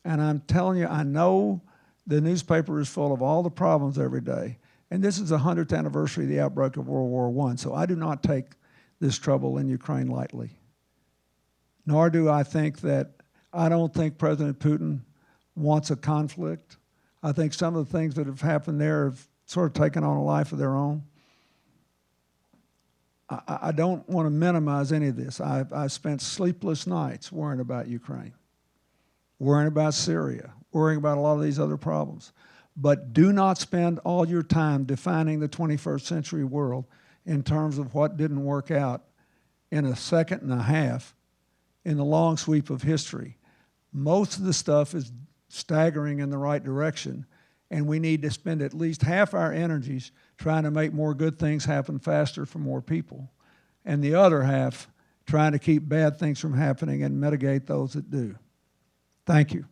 And I'm telling you, I know the newspaper is full of all the problems every day, and this is the 100th anniversary of the outbreak of World War I, so I do not take this trouble in Ukraine lightly. Nor do I think that, I don't think President Putin wants a conflict. I think some of the things that have happened there have sort of taken on a life of their own. I don't want to minimize any of this. I've spent sleepless nights worrying about Ukraine, worrying about Syria, worrying about a lot of these other problems. But do not spend all your time defining the 21st century world in terms of what didn't work out in a second and a half in the long sweep of history. Most of the stuff is staggering in the right direction, and we need to spend at least half our energies trying to make more good things happen faster for more people, and the other half trying to keep bad things from happening and mitigate those that do. Thank you.